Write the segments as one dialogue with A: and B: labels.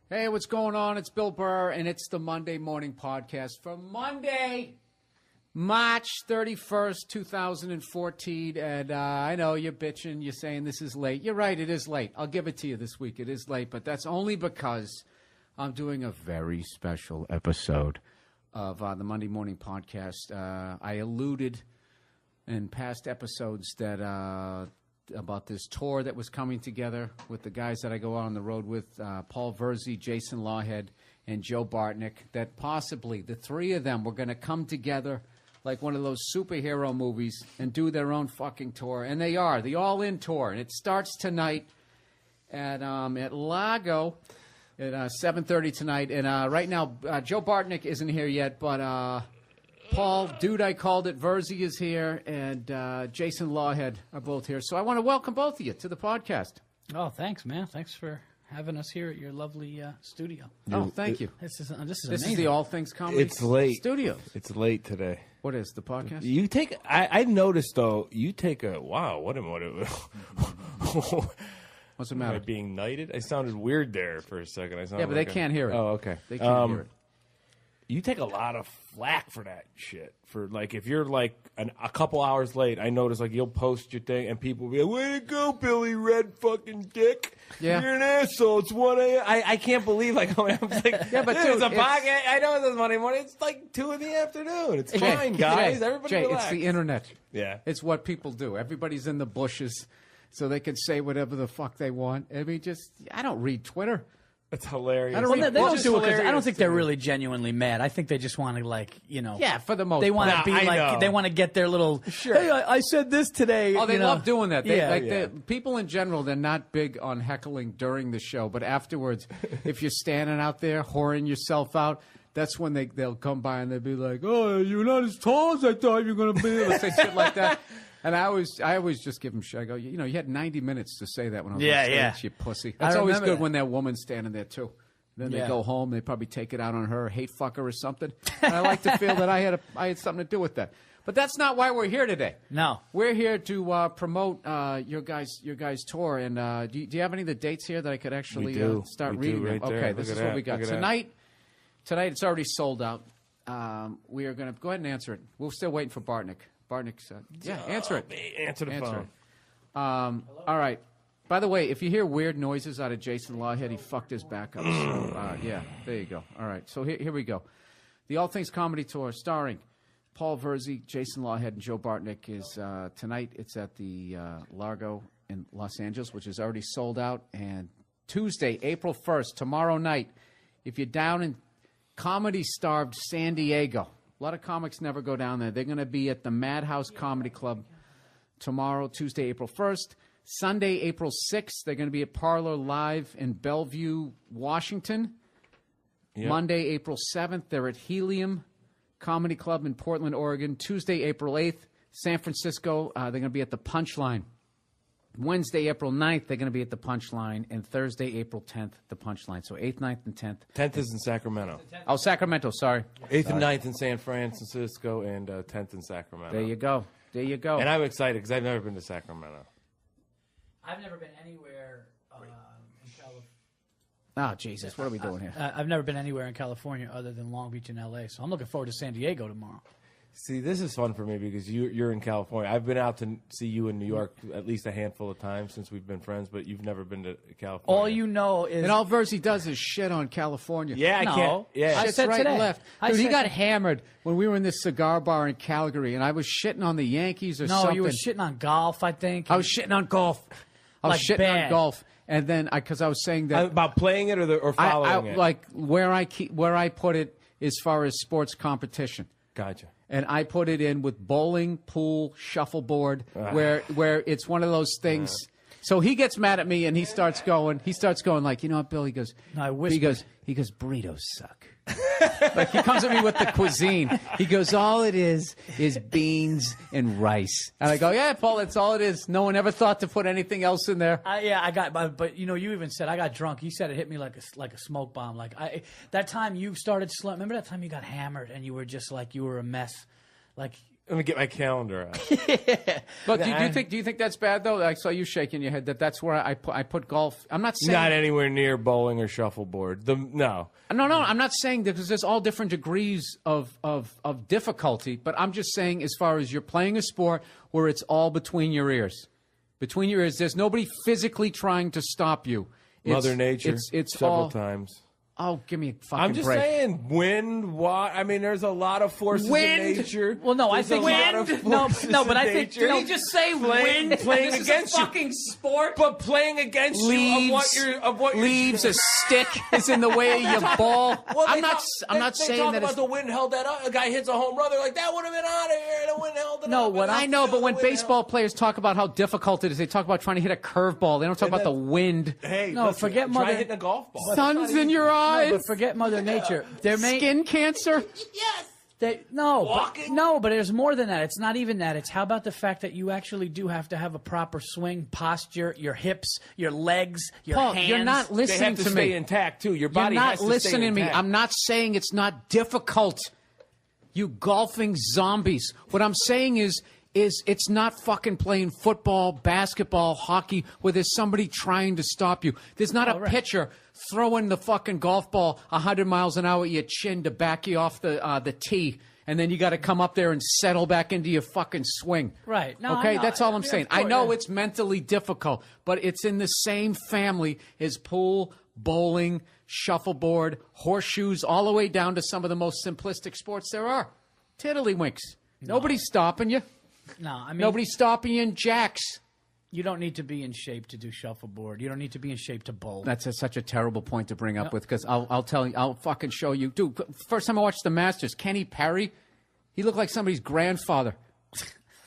A: Hey, what's going on? It's Bill Burr, and it's the Monday Morning Podcast for Monday, March 31st, 2014. And I know you're bitching. You're saying this is late. You're right. It is late. I'll give it to you this week. It is late, but that's only because I'm doing a very special episode of the Monday Morning Podcast. I alluded in past episodes that about this tour that was coming together with the guys that I go out on the road with, Paul Verzi, Jason Lawhead, and Joe Bartnick, that possibly the three of them were going to come together like one of those superhero movies and do their own fucking tour. And they are. The All-In Tour. And it starts tonight at Largo at 7:30 tonight. And right now, Joe Bartnick isn't here yet, but Paul, dude, I called it, Verzi is here, and Jason Lawhead are both here. So I want to welcome both of you to the podcast.
B: Oh, thanks, man. Thanks for having us here at your lovely studio.
A: Oh, thank you.
B: This is
A: This
B: amazing.
A: is the All Things Comedy
C: It's late.
A: Studios.
C: It's late today.
A: What is the podcast?
C: You take. I noticed though. You take a wow. What am
A: What's the
C: I
A: matter?
C: being knighted? I sounded weird there for a second. I sounded
A: Yeah, but they
C: like
A: can't hear it.
C: Oh, okay.
A: They can't hear it.
C: You take a lot of flack for that shit. For like, if you're like a couple hours late, I notice like you'll post your thing and people will be like, "Way to go, Billy Red fucking dick!
A: Yeah.
C: You're an asshole." It's 1 a.m. I can't believe like I'm like,
A: Yeah, but
C: dude,
A: dude,
C: it's a
A: it's-
C: podcast. I know it's Monday morning. It's like 2 in the afternoon. It's
A: Jay,
C: fine, guys.
A: Jay,
C: Everybody
A: Jay,
C: relax.
A: it's the internet.
C: Yeah.
A: It's what people do. Everybody's in the bushes, so they can say whatever the fuck they want. I mean, I don't read Twitter.
C: It's hilarious.
A: I don't
B: Well,
A: read-
B: they
A: It's
B: don't
A: just
B: do it because I don't
C: hilarious
B: think
C: to
B: they're
C: me.
B: really genuinely mad. I think they just want to, like,
A: Yeah, for the most
B: they want
A: part.
B: to be
C: I
B: like,
C: know.
B: they want to get their little, hey, I said this today.
A: Oh, they
B: you know.
A: love doing that. They,
B: Yeah.
C: Yeah.
A: People in general, they're not big on heckling during the show, but afterwards, if you're standing out there whoring yourself out, that's when they'll come by and they'll be like, "Oh, you're not as tall as I thought you were going to be." They'll say shit like that. And I always just give them shit. I go, you had 90 minutes to say that when I was
B: Yeah,
A: on stage,
B: yeah.
A: you pussy.
B: I
A: That's always
B: remember
A: good
B: that.
A: when that woman's standing there, too. Then they
B: Yeah.
A: go home. They probably take it out on her, hate fucker or something. And I like to feel that I had something to do with that. But that's not why we're here today.
B: No.
A: We're here to promote your guys' tour. And do you have any of the dates here that I could actually
C: We do.
A: start
C: We do
A: reading?
C: right
A: them?
C: there.
A: Okay,
C: Look
A: this
C: at
A: is what
C: that.
A: we got.
C: Look at that.
A: Tonight it's already sold out. We are going to go ahead and answer it. We're still waiting for Bartnick. Bartnick's answer it.
C: Answer the phone.
A: All right. By the way, if you hear weird noises out of Jason Lawhead, he fucked his back up. So, yeah, there you go. All right, so here we go. The All Things Comedy Tour starring Paul Verzi, Jason Lawhead, and Joe Bartnick is tonight. It's at the Largo in Los Angeles, which is already sold out. And Tuesday, April 1st, tomorrow night, if you're down in comedy-starved San Diego, a lot of comics never go down there. They're going to be at the Madhouse Comedy Club tomorrow, Tuesday, April 1st. Sunday, April 6th, they're going to be at Parlor Live in Bellevue, Washington.
C: Yep.
A: Monday, April 7th, they're at Helium Comedy Club in Portland, Oregon. Tuesday, April 8th, San Francisco, they're going to be at the Punchline. Wednesday, April 9th, they're going to be at the Punchline. And Thursday, April 10th, the Punchline. So 8th, 9th, and 10th.
C: 10th is in Sacramento.
A: Oh, Sacramento, sorry.
C: 8th and 9th in San Francisco, and 10th in Sacramento.
A: There you go. There you go.
C: And I'm excited because I've never been to Sacramento.
B: I've never been anywhere in California.
A: Oh, Jesus, what are we doing here?
B: I've never been anywhere in California other than Long Beach and L.A., so I'm looking forward to San Diego tomorrow.
C: See, this is fun for me because you're in California. I've been out to see you in New York at least a handful of times since we've been friends, but you've never been to California.
B: All you know is...
A: And all Verzi does is shit on California.
C: Yeah, I
B: No.
C: can't. Yeah.
B: I
A: Shit's
B: said
A: right
B: today.
A: and left.
B: I
A: Dude, he
B: said
A: got
B: today.
A: hammered when we were in this cigar bar in Calgary, and I was shitting on the Yankees or
B: No,
A: something.
B: you were shitting on golf, I think.
A: I was shitting on golf. I was
B: Like
A: shitting on
B: bad.
A: golf, and then because I was saying that
C: About playing it or following it?
A: like where I put it as far as sports competition.
C: Gotcha.
A: And I put it in with bowling, pool, shuffleboard, where it's one of those things. So he gets mad at me and he starts going like, you know what, Bill? He goes,
B: No, I whispered.
A: he goes, burritos suck. Like he comes at me with the cuisine. He goes, all it is beans and rice. And I go, yeah, Paul, that's all it is. No one ever thought to put anything else in there.
B: I got, but you know, you even said I got drunk. You said it hit me like a smoke bomb. Like that time you started remember that time you got hammered and you were just like you were a mess. Like
C: Let me get my calendar out.
A: But do you think that's bad though? I saw you shaking your head. That's where I put golf. I'm not saying
C: Not anywhere near bowling or shuffleboard. No.
A: No, I'm not saying that because there's all different degrees of difficulty. But I'm just saying, as far as you're playing a sport where it's all between your ears, there's nobody physically trying to stop you.
C: Mother Nature.
A: It's
C: several
A: all,
C: times.
A: Oh, give me a fucking
C: I'm just
A: break.
C: saying, wind, water. I mean, there's a lot of forces in nature.
B: Well, no, I think
C: wind.
B: No, but I think
C: Did
A: he just say wind?
C: Playing
A: This
C: against
A: is a
C: you.
A: fucking sport.
C: But playing against you of what you're
A: leaves, a stick is in the way of your ball.
C: Well,
A: I'm not
C: they
A: saying
C: talk
A: that
C: about
A: it's
C: the wind held that up. A guy hits a home run. They're like, that would have been out of here. The wind held it up.
A: I know, but when baseball players talk about how difficult it is, they talk about trying to hit a curveball. They don't talk about the wind.
C: Hey,
B: no,
C: listen,
B: forget
C: try
B: Mother.
C: hitting a golf ball.
A: Sun's in your eyes.
B: No, but forget Mother Nature.
A: Skin cancer.
B: Yes. No, but there's more than that. It's not even that. It's how about the fact that you actually do have to have a proper swing posture, your hips, your legs, your
A: Paul,
B: hands.
A: you're not
C: They
A: listening
C: have to
A: to
C: stay
A: me.
C: intact too. Your
A: You're
C: body
A: not
C: has to
A: listening
C: stay
A: to me.
C: intact.
A: I'm not saying it's not difficult. You golfing zombies. What I'm saying is it's not fucking playing football, basketball, hockey where there's somebody trying to stop you. There's not a pitcher throwing the fucking golf ball 100 miles an hour at your chin to back you off the tee, and then you got to come up there and settle back into your fucking swing.
B: Right. No,
A: okay,
B: I know.
A: that's all I'm
B: Yeah,
A: saying.
B: of course,
A: I know
B: yeah.
A: it's mentally difficult, but it's in the same family as pool, bowling, shuffleboard, horseshoes, all the way down to some of the most simplistic sports there are. Tiddlywinks. Nobody's stopping you.
B: No, I mean
A: Nobody's stopping you in jacks.
B: You don't need to be in shape to do shuffleboard. You don't need to be in shape to bowl.
A: That's such a terrible point to bring up with, because I'll tell you, I'll fucking show you. Dude, first time I watched the Masters, Kenny Perry, he looked like somebody's grandfather.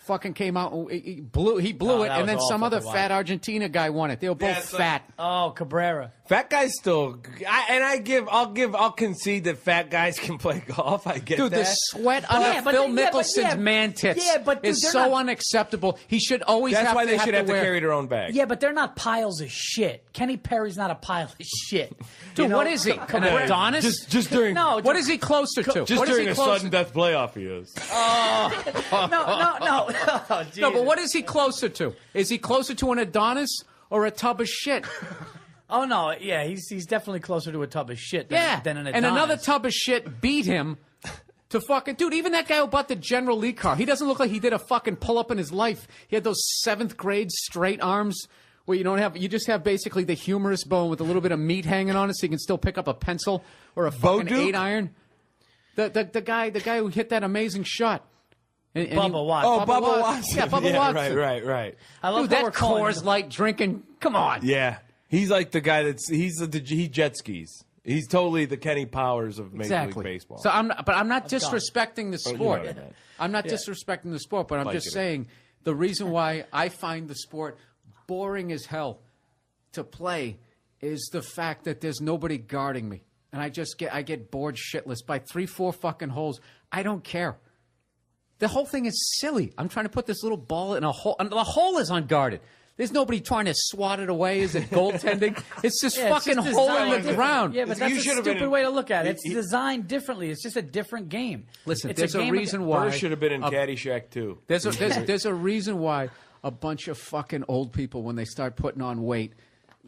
A: Fucking came out, he blew it,
B: that
A: and
B: was
A: then some
B: awful
A: other
B: to watch.
A: fat Argentina guy won it. They were both fat.
B: Oh, Cabrera.
C: Fat guys still, I'll concede that fat guys can play golf. I get
A: Dude,
C: that.
A: the sweat on Phil Mickelson's man tits
B: dude,
A: is
B: they're
A: so
B: not-
A: unacceptable. He should always
C: That's
A: have
C: why
A: to
C: they
A: have
C: should
A: to
C: have to
A: wear.
C: carry their own bag.
B: Yeah, but they're not piles of shit. Kenny Perry's not a pile of shit.
A: Dude,
B: You know?
A: what is he? An
B: Cabrera-
A: Adonis?
C: Just during
B: No,
A: What is he closer to?
C: just
A: What is
C: during
A: he
C: a
A: closer-
C: sudden death playoff he is.
B: No. Oh,
A: No, but what is he closer to? Is he closer to an Adonis or a tub of shit?
B: Oh no, yeah, he's definitely closer to a tub of shit than an Adonis.
A: And another tub of shit beat him to fucking... Dude, even that guy who bought the General Lee car, he doesn't look like he did a fucking pull-up in his life. He had those 7th grade straight arms where you just have basically the humerus bone with a little bit of meat hanging on it so you can still pick up a pencil or a fucking
C: Duke?
A: 8-iron. The guy who hit that amazing shot. And
B: Bubba Watts.
C: Oh,
A: Bubba
C: Bubba
A: Watts.
C: Watts.
A: Yeah, Bubba Watts.
C: Right.
B: I love
A: Dude,
B: how we're
A: that
B: calling
A: Coors
B: him-
A: Light drinking. Come on.
C: Yeah. He's like the guy he jet skis. He's totally the Kenny Powers of Major League Baseball.
A: So I'm not disrespecting the
C: you know
A: sport.
C: what I meant.
A: I'm not disrespecting the sport, but I'm
C: Like
A: just
C: it.
A: saying the reason why I find the sport boring as hell to play is the fact that there's nobody guarding me, and I get bored shitless by 3-4 fucking holes. I don't care. The whole thing is silly. I'm trying to put this little ball in a hole, and the hole is unguarded. There's nobody trying to swat it away. Is it goaltending? It's just
B: Yeah, it's
A: fucking
B: just
A: hole in
B: designed
A: the ground.
B: Yeah, but
C: You
B: that's a
C: should have been
B: stupid
C: in-
B: way to look at it. It's designed differently. It's just a different game.
A: Listen,
B: It's
A: there's a
B: game
A: reason why.
C: Burrs should have been in Caddyshack too.
A: There's a reason why a bunch of fucking old people, when they start putting on weight,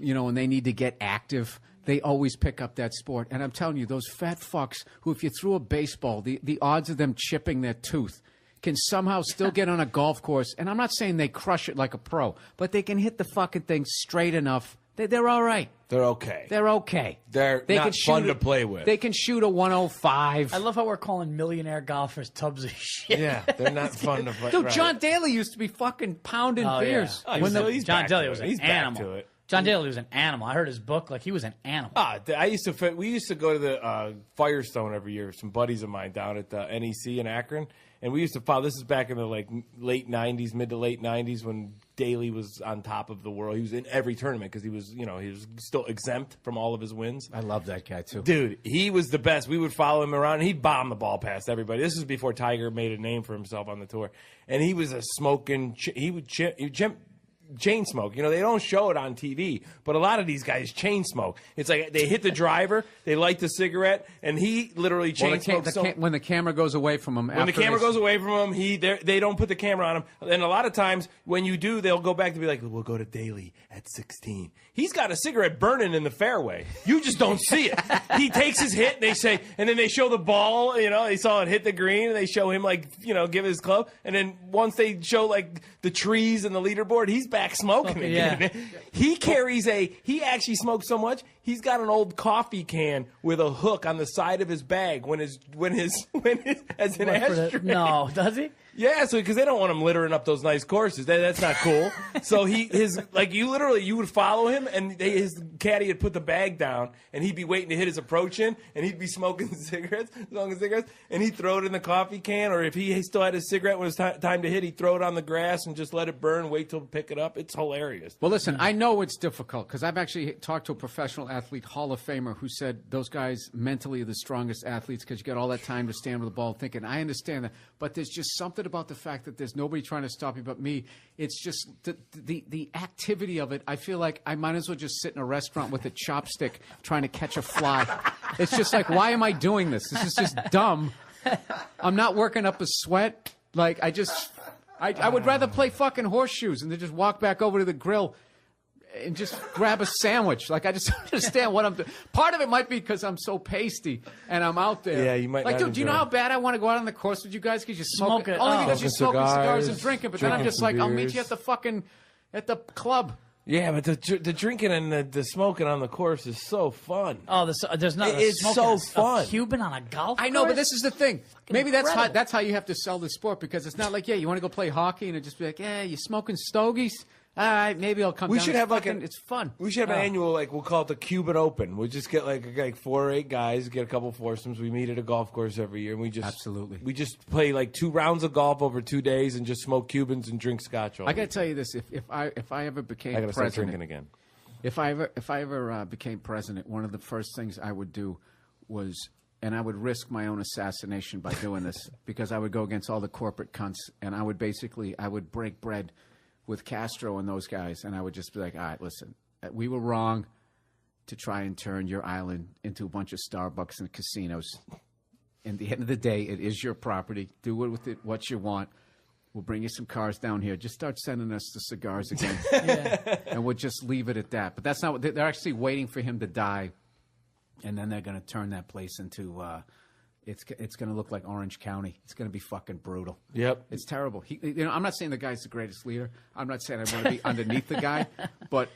A: and they need to get active, they always pick up that sport. And I'm telling you, those fat fucks who, if you threw a baseball, the odds of them chipping their tooth can somehow still get on a golf course. And I'm not saying they crush it like a pro, but they can hit the fucking thing straight enough. They're all right.
C: They're okay.
A: They're okay.
C: They're
A: They
C: not
A: can
C: fun
A: shoot
C: to play with.
A: They can shoot a 105.
B: I love how we're calling millionaire golfers tubs of shit.
C: Yeah, they're not fun to play.
A: Dude,
C: right.
A: John Daly used to be fucking pounding
B: Oh,
A: beers.
B: yeah.
C: When he's
B: John
C: back
B: Daly
C: to
B: was
C: it.
B: an
C: He's back
B: animal.
C: to it.
B: John Daly was an animal. I heard his book. Like, he was an animal.
C: We used to go to the Firestone every year. Some buddies of mine down at the NEC in Akron, and we used to follow. This is back in the late '90s, mid to late '90s, when Daly was on top of the world. He was in every tournament because he was still exempt from all of his wins.
A: I love that guy, too.
C: Dude, he was the best. We would follow him around, and he'd bomb the ball past everybody. This is before Tiger made a name for himself on the tour, and he was a smoking. chain smoke. You know, they don't show it on TV, but a lot of these guys chain smoke. It's like they hit the driver, they light the cigarette, and he literally chain smokes.
A: When the camera goes away from him.
C: When the camera goes away from him, they don't put the camera on him. And a lot of times when you do, they'll go back to be like, we'll go to daily at 16. He's got a cigarette burning in the fairway. You just don't see it. He takes his hit, and then they show the ball, you know, they saw it hit the green, and they show him, like, you know, give his club. And then once they show, like, the trees and the leaderboard, he's back smoking again.
B: Yeah.
C: He actually smokes so much, he's got an old coffee can with a hook on the side of his bag as an ashtray.
B: No, does he?
C: Yeah, so because they don't want him littering up those nice courses. That's not cool. So you would follow him, and his caddy would put the bag down, and he'd be waiting to hit his approach in, and he'd be smoking cigarettes, and he'd throw it in the coffee can, or if he still had his cigarette when it was time to hit, he'd throw it on the grass and just let it burn, wait till pick it up. It's hilarious.
A: Well, listen, I know it's difficult because I've actually talked to a professional athlete, Hall of Famer, who said those guys mentally are the strongest athletes because you got all that time to stand with the ball thinking. I understand that, but there's just something about the fact that there's nobody trying to stop you but me. It's just the activity of it. I feel like I might as well just sit in a restaurant with a chopstick trying to catch a fly. It's just like, why am I doing this? This is just dumb. I'm not working up a sweat. Like, I would rather play fucking horseshoes and then just walk back over to the grill and just grab a sandwich. Like, I just don't understand what I'm doing. Part of it might be because I'm so pasty and I'm out there.
C: Yeah, you might
A: like,
C: not
A: dude, do you know how bad I want to go out on the course with you guys because you smoke it?
B: Only
A: because you're smoking cigars and drinking. But then I'm just like,
C: some
A: I'll meet
C: beers.
A: you at the club.
C: Yeah, but the drinking and the smoking on the course is so fun.
B: Oh, there's not.
C: It's so fun.
B: A Cuban on a golf course?
A: I know, but this is the thing. Maybe
B: incredible.
A: that's how you have to sell the sport because it's not like, yeah, you want to go play hockey and it just be like, yeah, you smoking stogies? All right, maybe I'll come down.
C: We should have
A: it's fun.
C: We should have an annual, like, we'll call it the Cuban Open. We'll just get like 4 or 8 guys, get a couple foursomes. We meet at a golf course every year, and we just play like 2 rounds of golf over 2 days and just smoke Cubans and drink scotch.
A: I got to tell you this: if I ever became
C: I got to start
A: president,
C: drinking again.
A: If I ever became president, one of the first things I would do was, and I would risk my own assassination by doing this because I would go against all the corporate cunts, and I would break bread with Castro and those guys, and I would just be like, all right, listen, we were wrong to try and turn your island into a bunch of Starbucks and casinos. In the end of the day, it is your property. Do with it what you want. We'll bring you some cars down here. Just start sending us the cigars again, and we'll just leave it at that. But that's not what they're actually waiting for him to die, and then they're going to turn that place into it's going to look like Orange County. It's going to be fucking brutal.
C: Yep.
A: It's terrible. I'm not saying the guy's the greatest leader. I'm not saying I want to be underneath the guy. But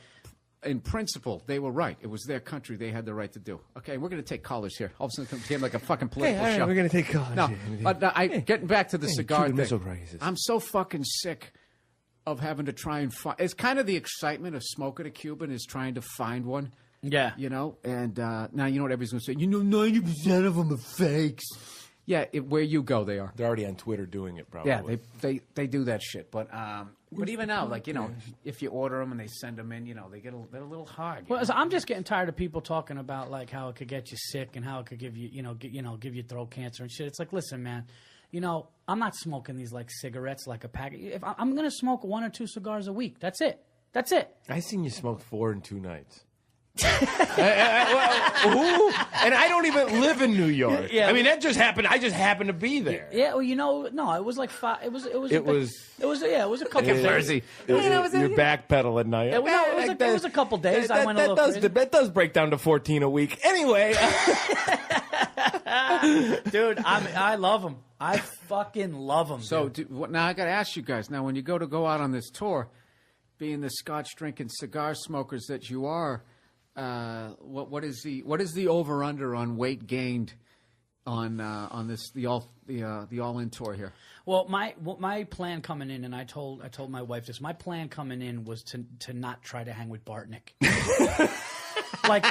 A: in principle, they were right. It was their country. They had the right to do. Okay, we're going to take callers here. All of a sudden, it became like a fucking political show.
C: We're going to take callers.
A: No, but getting back to the cigar
C: Cuban Missile
A: thing.
C: Crisis.
A: I'm so fucking sick of having to try and find. It's kind of the excitement of smoking a Cuban is trying to find one.
B: Yeah.
A: You know, and now you know what everybody's going to say. 90% of them are fakes. Yeah, where you go, they are.
C: They're already on Twitter doing it, probably.
A: Yeah, they do that shit. But even now, like, you know, if you order them and they send them in, you know, they're a little hard.
B: Well, so I'm just getting tired of people talking about like how it could get you sick and how it could give you, give you throat cancer and shit. It's like, listen, man, you know, I'm not smoking these like cigarettes, like a pack. If I'm gonna smoke 1 or 2 cigars a week, that's it. That's it.
C: I seen you smoke 4 in 2 nights. And I don't even live in New York.
B: Yeah.
C: I mean, that just happened. I just happened to be there.
B: Yeah, well, no, it was like 5. It was a couple
A: Fucking
B: days.
A: Jersey.
C: You're backpedaling now.
B: It was a couple days. I went a little crazy.
C: That does break down to 14 a week. Anyway.
B: Dude, I love them. I fucking love them.
A: So now I got to ask you guys. Now, when you go out on this tour, being the Scotch drinking cigar smokers that you are, what is the over under on weight gained on the all in tour here?
B: Well, my plan coming in, and I told my wife this. My plan coming in was to not try to hang with Bartnick. Like.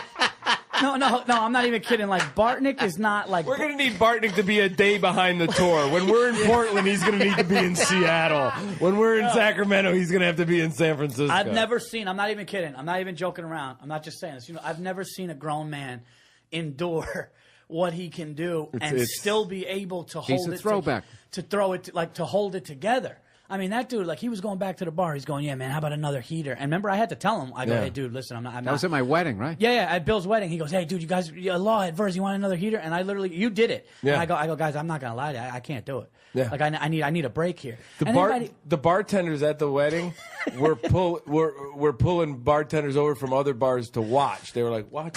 B: No, I'm not even kidding. Like, Bartnick is not like...
C: We're going to need Bartnick to be a day behind the tour. When we're in Portland, he's going to need to be in Seattle. When we're in Sacramento, he's going to have to be in San Francisco.
B: I've never seen... I'm not even kidding. I'm not even joking around. I'm not just saying this. You know, I've never seen a grown man endure what he can do and still be able to hold it...
A: throwback.
B: To throw it... to hold it together. I mean, that dude, like, he was going back to the bar. He's going, yeah, man, how about another heater? And remember, I had to tell him. I go, hey, dude, listen, I'm not.
A: That was at my wedding, right?
B: Yeah, at Bill's wedding. He goes, hey, dude, you guys, Law at Burrs, you want another heater? And I literally, you did it.
C: Yeah.
B: And I go, guys, I'm not going to lie to you. I can't do it.
C: Yeah.
B: Like, I need a break here.
C: The bartenders at the wedding were pulling bartenders over from other bars to watch. They were like, watch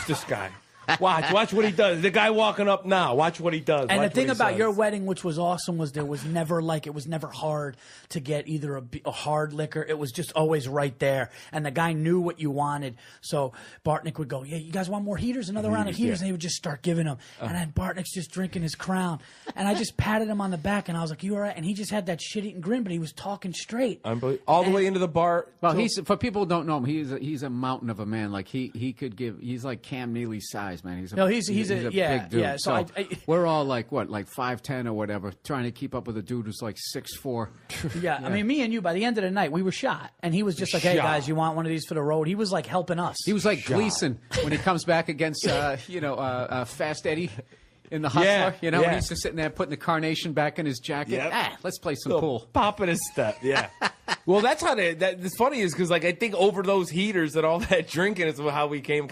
C: this guy. Watch what he does. The guy walking up now. Watch what he does.
B: And
C: watch
B: the thing
C: what he
B: about
C: says.
B: your wedding, which was awesome, was it was never hard to get either a hard liquor. It was just always right there. And the guy knew what you wanted. So Bartnick would go, yeah, you guys want more heaters? Another round of heaters? And he would just start giving them. And then Bartnick's just drinking his Crown. And I just patted him on the back and I was like, you all right? And he just had that shit-eating grin, but he was talking straight.
C: All the way into the bar.
A: Well, for people who don't know him, he's a mountain of a man. Like he could give. He's like Cam Neely's size, man. He's a big dude.
B: Yeah. So
A: we're all like 5'10" or whatever, trying to keep up with a dude who's like 6'4".
B: Yeah, I mean, me and you, by the end of the night, we were shot. And he was just like, hey, guys, you want one of these for the road? He was like helping us.
A: He was like Gleason when he comes back against, Fast Eddie in The Hustler. When he's just sitting there putting the carnation back in his jacket.
C: Yep.
A: Let's play some pool.
C: Pop in his step, yeah. Well, that's how it's funny is because, like, I think over those heaters and all that drinking is how we came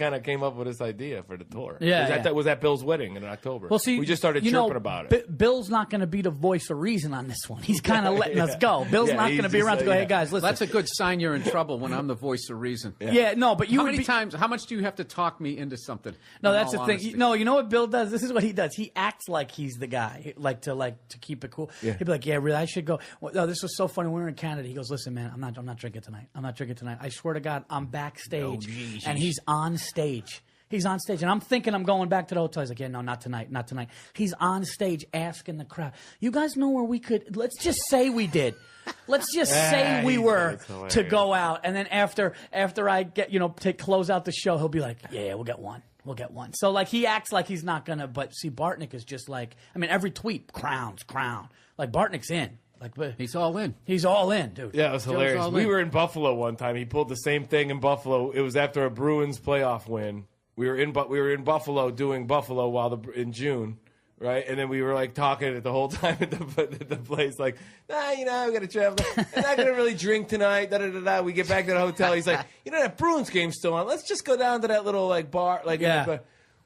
C: up with this idea for the tour.
B: Yeah,
C: That was at Bill's wedding in October.
B: Well, see,
C: we just started chirping about it.
B: Bill's not going to be the voice of reason on this one. He's kind of letting us go. Bill's not going to be around to go, hey, guys, listen.
A: That's a good sign you're in trouble when I'm the voice of reason.
B: Yeah, no, but
A: how much do you have to talk me into something?
B: No, that's the thing. No, you know what Bill does? This is what he does. He acts like he's the guy, to keep it cool. Yeah. He'd be like, yeah, really, I should go. Well, no, this was so funny. We were in Canada. He goes, listen, man, I'm not drinking tonight. I'm not drinking tonight. I swear to God, I'm backstage, and he's on stage. He's on stage, and I'm thinking I'm going back to the hotel. He's like, yeah, no, not tonight, not tonight. He's on stage asking the crowd, you guys know where we could, let's just say we did. Let's just say we were to go out. And then after I get, close out the show, he'll be like, yeah, we'll get one. We'll get one. So, like, he acts like he's not going to, but see, Bartnick is just like, I mean, every tweet, crown. Like, Bartnick's in. Like,
A: he's all in.
B: He's all in, dude.
C: Yeah, it was hilarious. We were in Buffalo one time. He pulled the same thing in Buffalo. It was after a Bruins playoff win. We were in Buffalo doing Buffalo in June, right? And then we were like talking the whole time at the place, like, we got to travel. I'm not gonna really drink tonight. Da da da da. We get back to the hotel. He's like, that Bruins game's still on. Let's just go down to that little bar,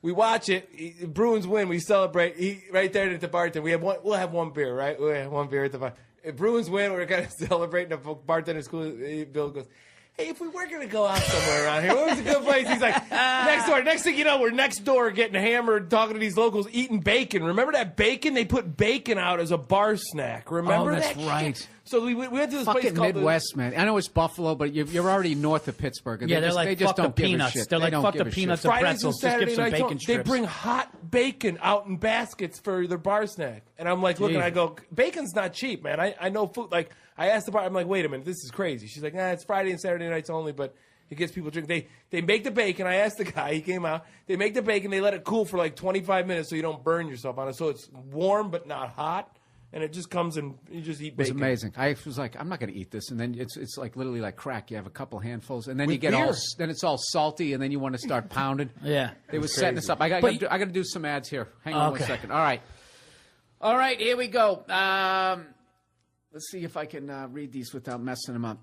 C: we watch it. Bruins win. We celebrate. Right there at the bartender. We'll have one beer, right? We'll have one beer at the bar. If Bruins win, we're kind of celebrating. The bartender school. Bill goes, hey, if we were going to go out somewhere around here, what was a good place? He's like, next door. Next thing you know, we're next door getting hammered, talking to these locals, eating bacon. Remember that bacon? They put bacon out as a bar snack. Remember that?
A: Oh, that's right.
C: Shit? So we went to this
A: fucking
C: place called
A: Midwest, man. I know it's Buffalo, but you're already north of Pittsburgh. And
B: yeah,
A: they just don't give
B: peanuts.
A: a shit.
B: They're like, fuck the peanuts and pretzels. Just give some bacon strips.
C: They bring hot bacon out in baskets for their bar snack. And I'm like, looking, I go, bacon's not cheap, man. I know food. Like, I asked the bar, I'm like, wait a minute, this is crazy. She's like, nah, it's Friday and Saturday nights only, but it gets people drinking. They make the bacon. I asked the guy. He came out. They make the bacon. They let it cool for like 25 minutes so you don't burn yourself on it. So it's warm but not hot. And it just comes and you just eat bacon.
A: It was amazing. I was like, I'm not going to eat this. And then it's like literally like crack. You have a couple handfuls, and then you get
C: beer.
A: then it's all salty, and then you want to start pounding.
B: Yeah.
A: They were setting this up. I got to do some ads here. Hang on 1 second. All right, here we go. Let's see if I can read these without messing them up.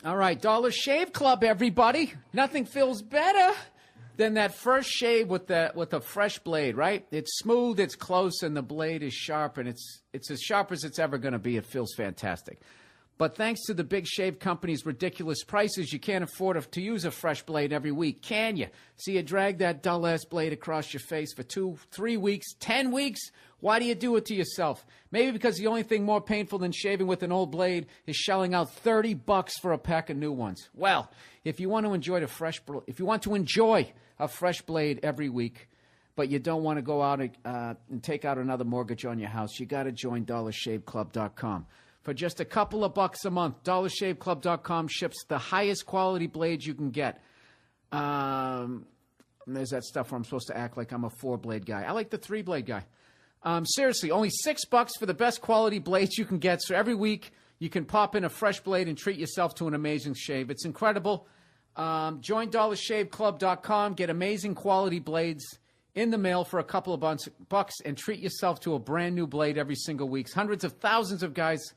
A: All right, Dollar Shave Club, everybody. Nothing feels better than that first shave with a fresh blade, right? It's smooth, it's close, and the blade is sharp, and it's as sharp as it's ever going to be. It feels fantastic. But thanks to the big shave company's ridiculous prices, you can't afford to use a fresh blade every week, can you? So you drag that dull-ass blade across your face for 2, 3 weeks, 10 weeks? Why do you do it to yourself? Maybe because the only thing more painful than shaving with an old blade is shelling out $30 for a pack of new ones. Well, if you want to enjoy a fresh blade every week, but you don't want to go out and take out another mortgage on your house, you got to join DollarShaveClub.com. For just a couple of bucks a month, DollarShaveClub.com ships the highest quality blades you can get. There's that stuff where I'm supposed to act like I'm a 4-blade guy. I like the 3-blade guy. Seriously, only $6 for the best quality blades you can get. So every week you can pop in a fresh blade and treat yourself to an amazing shave. It's incredible. Join DollarShaveClub.com. Get amazing quality blades in the mail for a couple of bucks and treat yourself to a brand new blade every single week. Hundreds of thousands of guys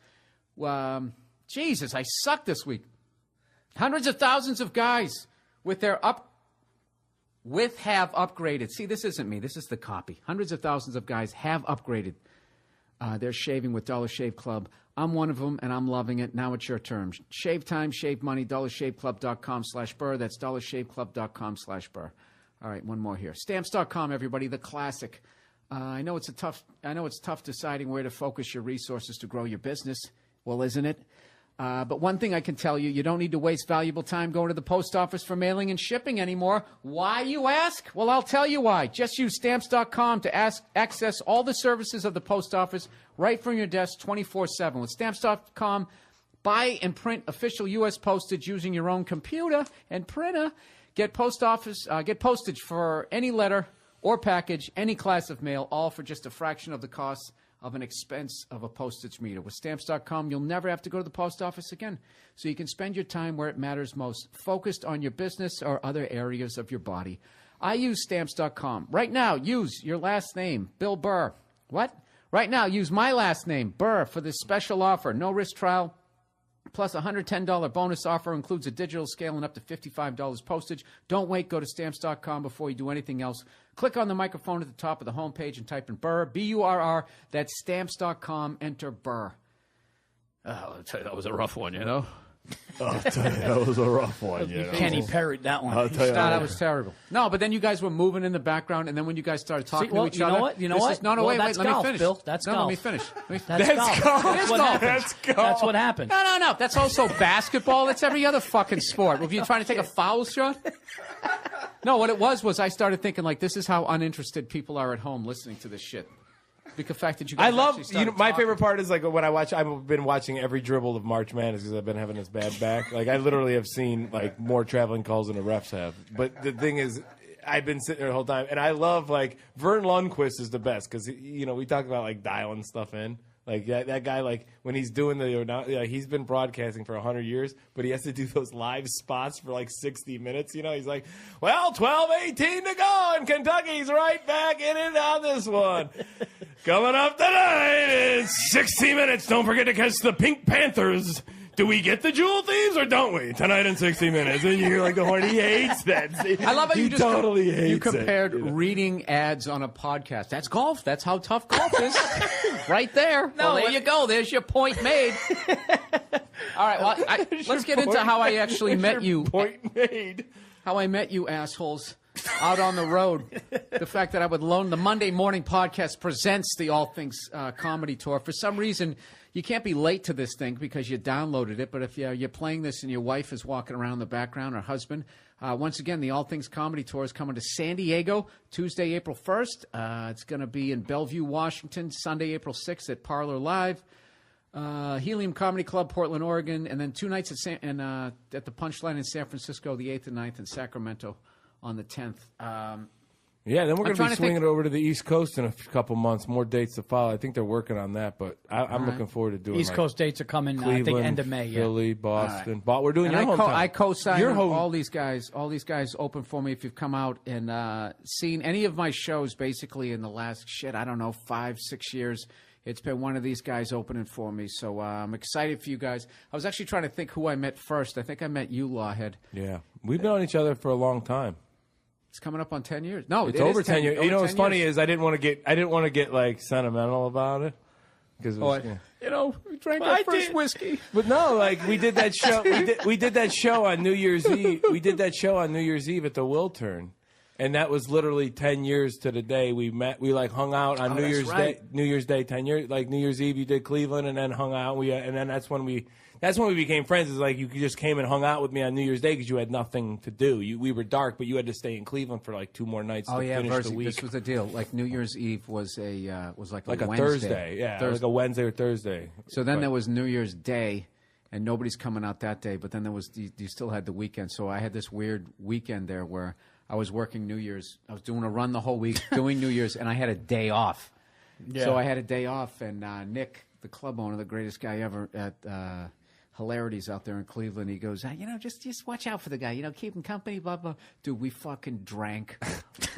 A: Jesus, I suck this week. Hundreds of thousands of guys have upgraded. See, this isn't me. This is the copy. Hundreds of thousands of guys have upgraded. They're shaving with Dollar Shave Club. I'm one of them, and I'm loving it. Now it's your turn. Shave time, shave money, dollarshaveclub.com/Burr. That's dollarshaveclub.com/Burr. All right, one more here. Stamps.com, everybody, the classic. I know it's tough deciding where to focus your resources to grow your business. Well, isn't it? But one thing I can tell you, you don't need to waste valuable time going to the post office for mailing and shipping anymore. Why, you ask? Well, I'll tell you why. Just use Stamps.com to access all the services of the post office right from your desk 24/7. With Stamps.com, buy and print official U.S. postage using your own computer and printer. Get postage for any letter or package, any class of mail, all for just a fraction of the cost of an expense of a postage meter. With Stamps.com, you'll never have to go to the post office again, so you can spend your time where it matters most, focused on your business or other areas of your body. I use Stamps.com. Right now, use your last name, Bill Burr. What? Right now, use my last name, Burr, for this special offer. No risk trial, plus a $110 bonus offer, includes a digital scale and up to $55 postage. Don't wait. Go to Stamps.com before you do anything else. Click on the microphone at the top of the homepage and type in Burr, B-U-R-R. That's Stamps.com. Enter Burr.
D: Oh, I'll tell you, that was a rough one, you know?
C: I'll tell you, that was a rough one. You know?
B: Kenny parried that one.
C: I'll tell you
A: That was terrible. No, but then you guys were moving in the background, and then when you guys started talking to each other.
B: You know what?
A: No,
B: Well,
A: wait,
B: that's
A: let me
B: golf,
A: finish.
B: Bill. That's
A: no,
B: golf.
A: let me finish.
B: That's golf.
C: golf.
B: That's what
A: golf.
B: happened.
C: That's golf.
B: That's what happened.
A: No. That's also basketball. That's every other fucking sport. If you're trying to take a foul shot. No, what it was I started thinking, like, this is how uninterested people are at home listening to this shit. The fact that you guys
C: I love,
A: actually started
C: my
A: talking.
C: favorite part is like when I've been watching every dribble of March Madness because I've been having this bad back. Like I literally have seen like more traveling calls than the refs have. But the thing is, I've been sitting there the whole time, and I love like Vern Lundquist is the best because we talk about like dialing stuff in. Like that guy, like when he's doing he's been broadcasting for 100 years, but he has to do those live spots for like 60 minutes. You know, he's like, well, 12:18 to go, and Kentucky's right back in it on this one. Coming up tonight, it's 60 minutes. Don't forget to catch the Pink Panthers. Do we get the Jewel Thieves or don't we? Tonight in 60 minutes. And you hear like the horn. He hates that.
A: I love how
C: he
A: you just
C: totally hates
A: you compared
C: it,
A: reading ads on a podcast. That's golf. That's how tough golf is. Right there.
B: No,
A: well, there you go. There's your point made. All right. Well, let's get into how I actually met you.
C: Point made.
A: How I met you assholes out on the road. The fact that I would loan the Monday Morning Podcast presents the All Things Comedy Tour. For some reason, you can't be late to this thing because you downloaded it. But if you're playing this and your wife is walking around in the background or husband, once again, the All Things Comedy Tour is coming to San Diego Tuesday, April 1st. It's going to be in Bellevue, Washington, Sunday, April 6th at Parlor Live. Helium Comedy Club, Portland, Oregon, and then 2 nights at the Punchline in San Francisco, the 8th and 9th, and Sacramento on the 10th.
C: Yeah, then we're going to be swinging
A: think-
C: it over to the East Coast in a couple months. More dates to follow. I think they're working on that, but I'm looking forward to doing
B: East Coast dates are coming, I think,
C: Cleveland,
B: end of May. Yeah.
C: Philly, Boston. We're doing
A: And
C: your hometown.
A: I co-sign
C: Your
A: with
C: home-
A: all these guys. All these guys open for me. If you've come out and seen any of my shows, basically in the last 5-6 years, it's been one of these guys opening for me. So I'm excited for you guys. I was actually trying to think who I met first. I think I met you, Lawhead.
C: Yeah, we've known each other for a long time.
A: It's coming up on 10 years. No,
C: It's
A: it
C: over
A: is
C: 10 years. You know what's
A: 10
C: funny
A: years.
C: is I didn't want to get like sentimental about it because
A: We drank our first whiskey.
C: But no, like we did that show. We did that show on New Year's Eve. We did that show on New Year's Eve at the Wiltern, and that was literally 10 years to the day we met. We like hung out on New
A: that's
C: Year's
A: right.
C: Day. New Year's Day, 10 years. Like New Year's Eve, you did Cleveland, and then hung out. And then that's when we became friends. Is like you just came and hung out with me on New Year's Day because you had nothing to do. We were dark, but you had to stay in Cleveland for like 2 more nights to finish
A: Verzi,
C: the week.
A: this was the deal. Like New Year's Eve was like a
C: like a
A: Wednesday.
C: Thursday, yeah, like a Wednesday or Thursday.
A: So then there was New Year's Day, and nobody's coming out that day. But then there was you still had the weekend. So I had this weird weekend there where I was working New Year's. I was doing a run the whole week, doing New Year's, and I had a day off. Yeah. So I had a day off, and Nick, the club owner, the greatest guy ever at hilarities out there in Cleveland. He goes, just watch out for the guy. Keep him company, blah, blah. Dude, we fucking drank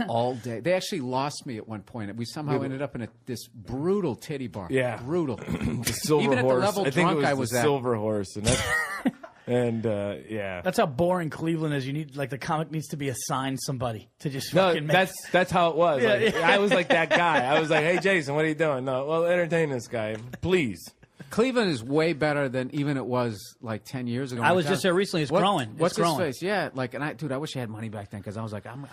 A: all day. They actually lost me at one point. We somehow ended up in this brutal titty bar.
C: Yeah.
A: Brutal.
C: The Silver
A: Even at the
C: Horse.
A: level
C: I think
A: drunk
C: it was
A: I was
C: the
A: at.
C: Silver Horse. And that's... And yeah,
B: that's how boring Cleveland is. You need the comic needs to be assigned somebody to just
C: no.
B: fucking make.
C: That's how it was.
B: Yeah,
C: Like,
B: yeah.
C: I was like that guy. I was like, hey Jason, what are you doing? No, well, entertain this guy, please.
A: Cleveland is way better than even it was like 10 years ago.
B: I was just there recently. It's growing.
A: What's
B: it's growing.
A: his face? Yeah, I wish I had money back then because I was like, I'm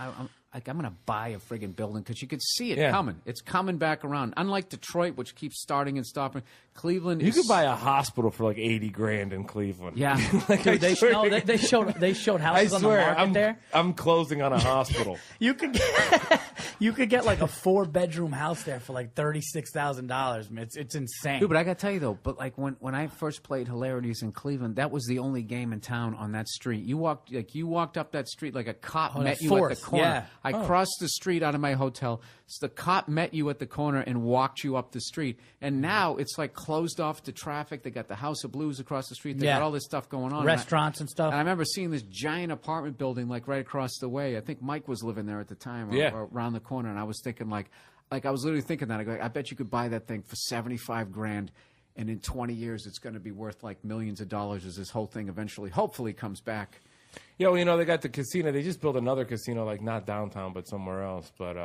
A: gonna buy a friggin' building because you could see it coming. It's coming back around. Unlike Detroit, which keeps starting and stopping, Cleveland.
C: You could buy a hospital for like $80,000 in Cleveland.
A: Yeah,
C: like,
B: Dude, they showed houses on the market there.
C: I'm closing on a hospital.
B: You could get like a 4-bedroom house there for like $36,000. It's insane.
A: Dude, but I gotta tell you though, like when I first played Hilarities in Cleveland, that was the only game in town on that street. You walked up that street like a cop met you at the corner.
B: Yeah.
A: I crossed the street out of my hotel. So the cop met you at the corner and walked you up the street. And now it's like closed off to traffic. They got the House of Blues across the street. They got all this stuff going on.
B: Restaurants and stuff.
A: And I remember seeing this giant apartment building like right across the way. I think Mike was living there at the time, or around the corner. And I was thinking like I was literally thinking that. I go, I bet you could buy that thing for $75,000. And in 20 years, it's going to be worth like millions of dollars as this whole thing eventually, hopefully, comes back.
C: Yeah, well, they got the casino. They just built another casino, like not downtown, but somewhere else. But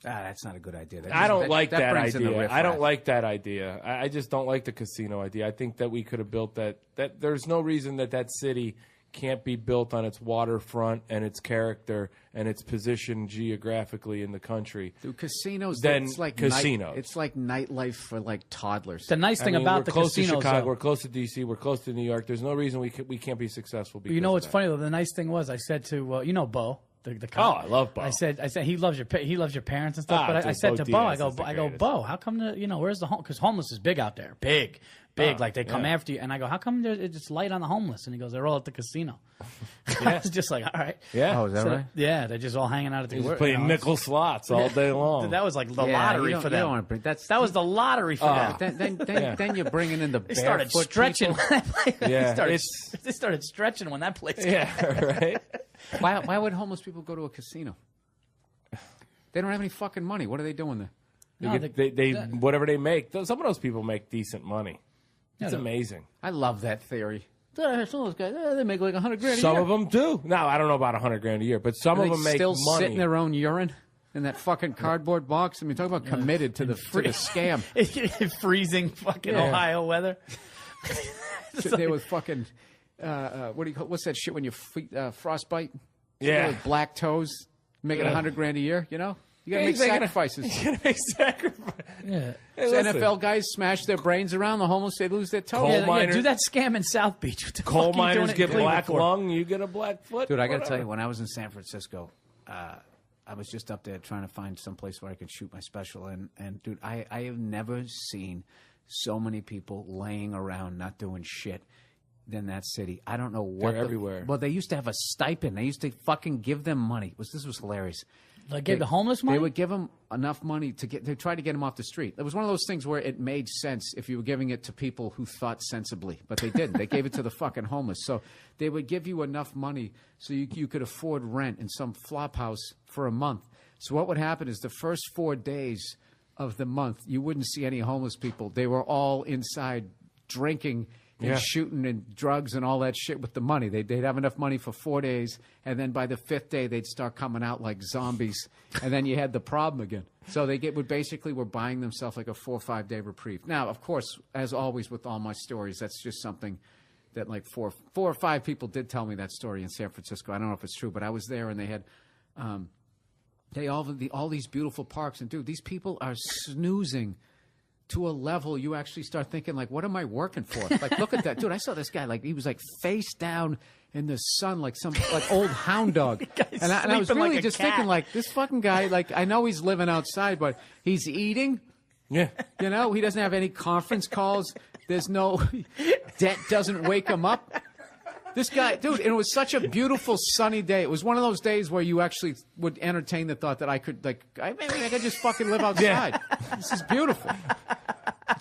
A: that's not a good idea.
C: I don't like that
A: brings in the
C: idea.
A: riffraff.
C: I don't like that idea. I just don't like the casino idea. I think that we could have built that. That there's no reason that city can't be built on its waterfront and its character and its position geographically in the country.
A: Dude, casinos,
C: Then
A: it's like
C: casinos.
A: It's like nightlife for like toddlers.
B: The nice thing about
C: we're
B: the
C: close
B: casinos,
C: to Chicago,
B: though,
C: we're close to DC, we're close to New York. There's no reason we can't be successful. Because
B: you know what's
C: of that.
B: funny though? The nice thing was I said to Bo. The
C: Oh, I love Bo.
B: I said he loves your parents and stuff. But I said to Bo, I go, Bo, how come where's the home? Because homeless is big out there, big. Like they come after you. And I go, how come it's light on the homeless? And he goes, they're all at the casino. I was just like, all right.
C: Yeah.
A: Oh, is that right?
B: Yeah, they're just all hanging out at the
C: Just playing nickel slots all day long.
B: That was like the lottery for them. That was the lottery for them.
A: Then you're bringing in the
B: They started
A: barefoot
B: stretching.
A: people.
B: They started stretching when that place.
C: Yeah, right.
A: Why would homeless people go to a casino? They don't have any fucking money. What are they doing there?
C: They whatever they make. Some of those people make decent money. It's amazing.
A: I love that theory. Some of those guys, they make like $100,000 a year.
C: Some of them do. No, I don't know about $100,000 a year, but some of them make
A: still
C: money.
A: sit in their own urine in that fucking cardboard box. I mean, talk about committed to the scam.
B: Freezing fucking Ohio weather.
A: Sit there with fucking what's that shit when you frostbite?
C: Yeah,
A: with black toes, making $100,000 a year. You gotta make sacrifices.
C: You gotta make sacrifices.
B: Yeah.
C: Hey,
A: So NFL guys smash their brains around. The homeless, they lose their toes.
B: Do that scam in South Beach. What the
C: Coal
B: fuck are you doing
C: miners
B: it in
C: get
B: Cleveland
C: black
B: for?
C: lung. You get a black foot.
A: Dude, I got to tell you, when I was in San Francisco, I was just up there trying to find some place where I could shoot my special. And dude, I have never seen so many people laying around not doing shit than that city. I don't know what.
C: They're everywhere.
A: Well, they used to have a stipend. They used to fucking give them money. This was hilarious.
B: Like give the homeless money?
A: They would give them enough money to try to get them off the street. It was one of those things where it made sense if you were giving it to people who thought sensibly, but they didn't. They gave it to the fucking homeless. So they would give you enough money so you could afford rent in some flop house for a month. So what would happen is the first 4 days of the month, you wouldn't see any homeless people. They were all inside drinking and shooting and drugs and all that shit with the money. They'd have enough money for 4 days, and then by the 5th day, they'd start coming out like zombies, and then you had the problem again. So they were buying themselves like a 4 or 5 day reprieve. Now, of course, as always with all my stories, that's just something that like four or five people did tell me that story in San Francisco. I don't know if it's true, but I was there, and they had all these beautiful parks, and dude, these people are snoozing to a level you actually start thinking, like, what am I working for? Like, look at that. Dude, I saw this guy, like, he was, like, face down in the sun like some, like, old hound dog. And I was really just thinking, like, this fucking guy, like, I know he's living outside, but he's eating.
C: Yeah.
A: You know, he doesn't have any conference calls. There's no, debt doesn't wake him up. This guy, dude, and it was such a beautiful sunny day. It was one of those days where you actually would entertain the thought that I could, like, maybe I could just fucking live outside. This is beautiful.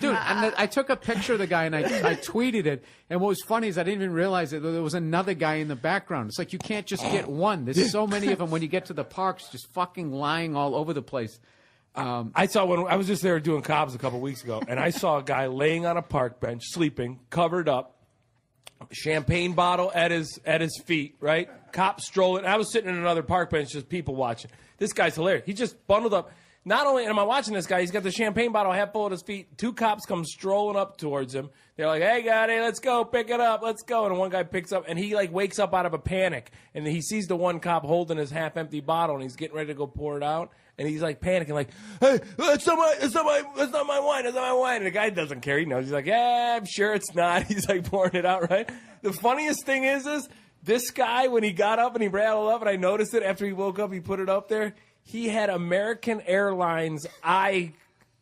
A: Dude, and I took a picture of the guy and I tweeted it. And what was funny is I didn't even realize that there was another guy in the background. It's like you can't just get one. There's so many of them when you get to the parks, just fucking lying all over the place.
C: I saw when I was just there doing Cobb's a couple weeks ago, and I saw a guy laying on a park bench, sleeping, covered up, champagne bottle at his feet, right? Cop strolling. I was sitting in another park bench, just people watching. This guy's hilarious. He just bundled up. Not only am I watching this guy, he's got the champagne bottle half full at his feet. Two cops come strolling up towards him. They're like, "Hey, guy, let's go, pick it up, let's go." And one guy picks up, and he like wakes up out of a panic, and he sees the one cop holding his half-empty bottle, and he's getting ready to go pour it out, and he's like panicking, like, "Hey, that's not my wine, that's not my wine." And the guy doesn't care, he knows. He's like, "Yeah, I'm sure it's not." He's like pouring it out, right? The funniest thing is this guy, when he got up and he rattled up, and I noticed it after he woke up, he put it up there. He had American Airlines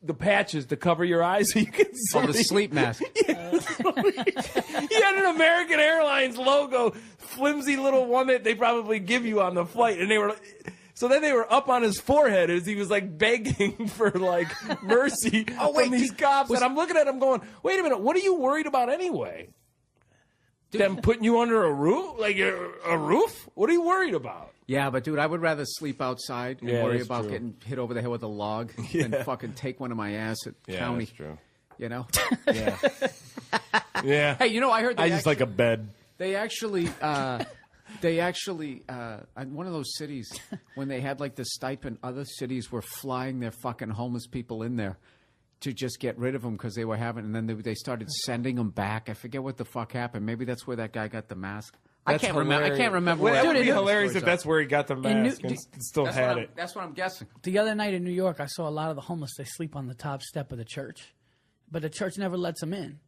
C: the patches to cover your eyes so you can see.
A: Oh, the sleep mask.
C: He had an American Airlines logo, flimsy little one that they probably give you on the flight, and they were. So then they were up on his forehead as he was like begging for like mercy from these cops. And I'm looking at him going, "Wait a minute, what are you worried about anyway? Them putting you under a roof? Like a roof? What are you worried about?"
A: Yeah, but dude, I would rather sleep outside and worry
C: that's
A: about
C: true.
A: getting hit over the head with a log than fucking take one of my ass at county.
C: That's true.
A: You know?
C: Yeah. Yeah.
A: Hey, you know, I heard
C: I just like a bed.
A: They actually, in one of those cities, when they had like the stipend, other cities were flying their fucking homeless people in there to just get rid of them because they were having, and then they started sending them back. I forget what the fuck happened. Maybe that's where that guy got the mask. I can't remember.
C: Well, that
A: where
C: would be
A: the
C: hilarious
A: stories
C: if that's where he got the mask and still had it.
A: That's what I'm guessing.
B: The other night in New York, I saw a lot of the homeless. They sleep on the top step of the church, but the church never lets them in.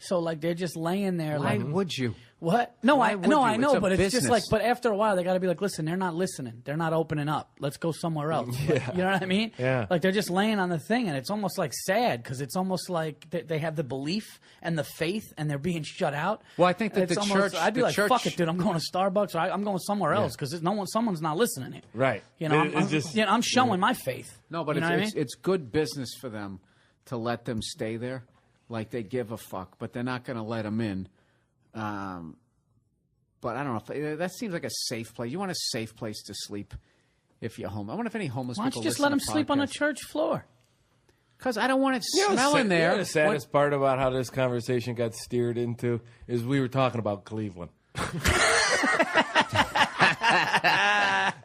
B: So like they're just laying there.
A: Why
B: like,
A: would you?
B: What? No,
A: Why
B: I
A: would
B: know,
A: you?
B: I know,
A: It's a
B: but it's just
A: business.
B: like. But after a while, they got to be like, listen, they're not listening. They're not opening up. Let's go somewhere else. Like, you know what I mean?
C: Yeah.
B: Like they're just laying on the thing, and it's almost like sad because it's almost like they have the belief and the faith, and they're being shut out.
A: Well, I think that
B: It's
A: the
B: almost-
A: church.
B: I'd be
A: the
B: like,
A: church,
B: fuck it, dude. I'm going to Starbucks, or I'm going somewhere else because someone's not listening here.
C: Right.
B: You know, I'm showing my faith.
A: No, but
B: you know what I mean?
A: it's good business for them to let them stay there, like they give a fuck, but they're not going to let them in. But I don't know if that seems like a safe place. You want a safe place to sleep if you're home. I wonder if any homeless
B: Why don't
A: people
B: you just
A: listen
B: let them
A: to
B: sleep on the
A: podcasts.
B: church floor?
A: Because I don't want it
C: You know,
A: smelling
C: You
A: there.
C: know the saddest part about how this conversation got steered into is we were talking about Cleveland.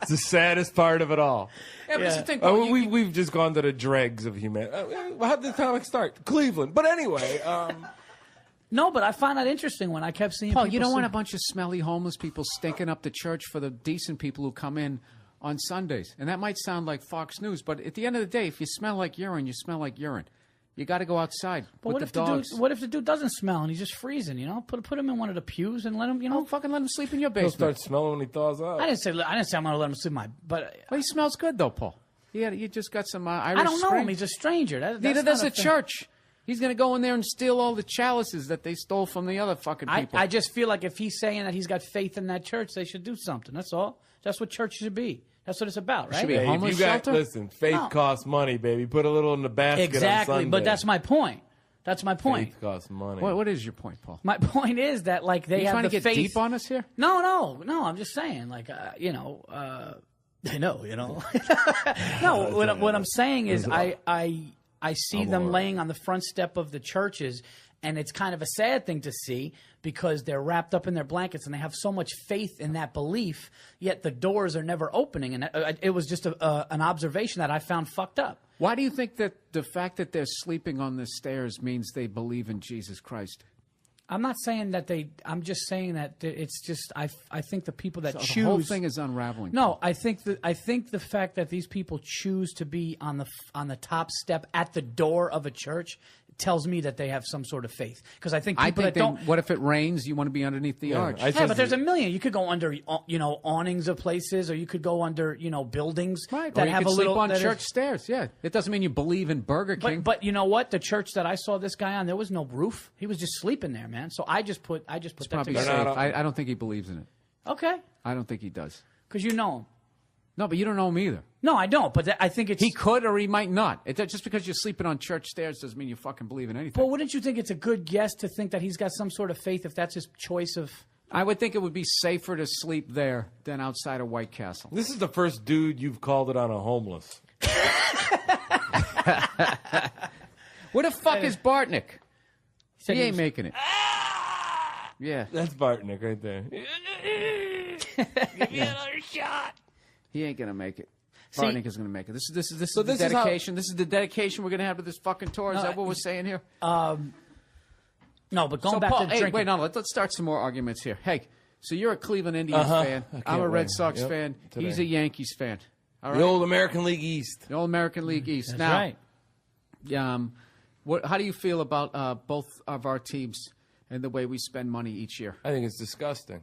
C: It's the saddest part of it all.
A: Yeah, but that's the thing, Paul,
C: We've just gone to the dregs of humanity. How did the comic start? Cleveland. But anyway,
B: No, but I find that interesting when I kept seeing
A: Paul,
B: people
A: you don't want a
B: sleep-
A: bunch of smelly homeless people stinking up the church for the decent people who come in on Sundays. And that might sound like Fox News, but at the end of the day, if you smell like urine, you smell like urine. You got to go outside
B: But
A: with
B: what
A: the
B: if
A: dogs.
B: what if the dude doesn't smell and he's just freezing? You know, put him in one of the pews and let him. You know,
A: Don't fucking let him sleep in your
C: he'll
A: basement.
C: start smelling when he thaws out.
B: I didn't say I'm going to let him sleep in my. But
A: Well, he smells good though, Paul. You just got some Irish
B: I don't know
A: Spring.
B: him. He's a stranger.
A: Neither
B: that's
A: does
B: not
A: the
B: a thing.
A: church. He's going to go in there and steal all the chalices that they stole from the other fucking people.
B: I just feel like if he's saying that he's got faith in that church, they should do something. That's all. That's what church should be. That's what it's about, right?
A: should be a
C: Hey,
A: homeless
C: if you got,
A: shelter?
C: listen, faith
B: No.
C: costs money, baby. Put a little in the basket on
B: Exactly,
C: Sunday.
B: but that's my point. That's my point.
C: Faith costs money.
A: What is your point, Paul?
B: My point is that like they
A: you
B: have
A: trying
B: the
A: to get
B: faith.
A: deep on us here?
B: No. I'm just saying, like, I know. No, what I'm saying is, I see them laying on the front step of the churches, and it's kind of a sad thing to see because they're wrapped up in their blankets and they have so much faith in that belief, yet the doors are never opening. And it was just an observation that I found fucked up.
A: Why do you think that the fact that they're sleeping on the stairs means they believe in Jesus Christ?
B: I'm not saying that I'm just saying that it's just I think the people that
A: So
B: choose
A: the whole thing is unraveling.
B: No, I think the fact that these people choose to be on the top step at the door of a church tells me that they have some sort of faith. Because I think people that don't.
A: What if it rains? You want to be underneath the arch.
B: Yeah, but there's a million. You could go under, awnings of places, or you could go under, buildings
A: Right,
B: that
A: or you
B: have
A: could
B: a little
A: sleep on
B: that
A: church
B: is-
A: stairs. Yeah, it doesn't mean you believe in Burger King.
B: But you know what? The church that I saw this guy on, there was no roof. He was just sleeping there, man. So I just put that
A: probably safe.
B: together.
A: I don't think he believes in it.
B: Okay,
A: I don't think he does.
B: because you know him.
A: No, but you don't know him either.
B: No, I don't. But I think it's
A: He could or he might not. Just because you're sleeping on church stairs doesn't mean you fucking believe in anything.
B: But wouldn't you think it's a good guess to think that he's got some sort of faith if that's his choice of?
A: I would think it would be safer to sleep there than outside of White Castle.
C: This is the first dude you've called it on a homeless.
A: Where the fuck is Bartnick? He ain't making it. Yeah.
C: That's Bartnick right there. Give me another shot.
A: He ain't gonna make it.
B: See-
A: Bartnick is gonna make it. This is the
C: this is how-
A: dedication. This is the dedication we're gonna have to this fucking tour. Is that what we're saying here?
B: No, but going back
A: Paul,
B: to
A: hey,
B: drinking.
A: wait, no, let's start some more arguments here. Hey, so you're a Cleveland Indians fan.
C: I can't
A: I'm a Red
C: wait.
A: Sox
C: Yep,
A: fan.
C: today.
A: He's a Yankees fan. All right?
C: The old American League East.
A: The old American League East.
B: That's
A: Now,
B: right.
A: how do you feel about both of our teams and the way we spend money each year?
C: I think it's disgusting.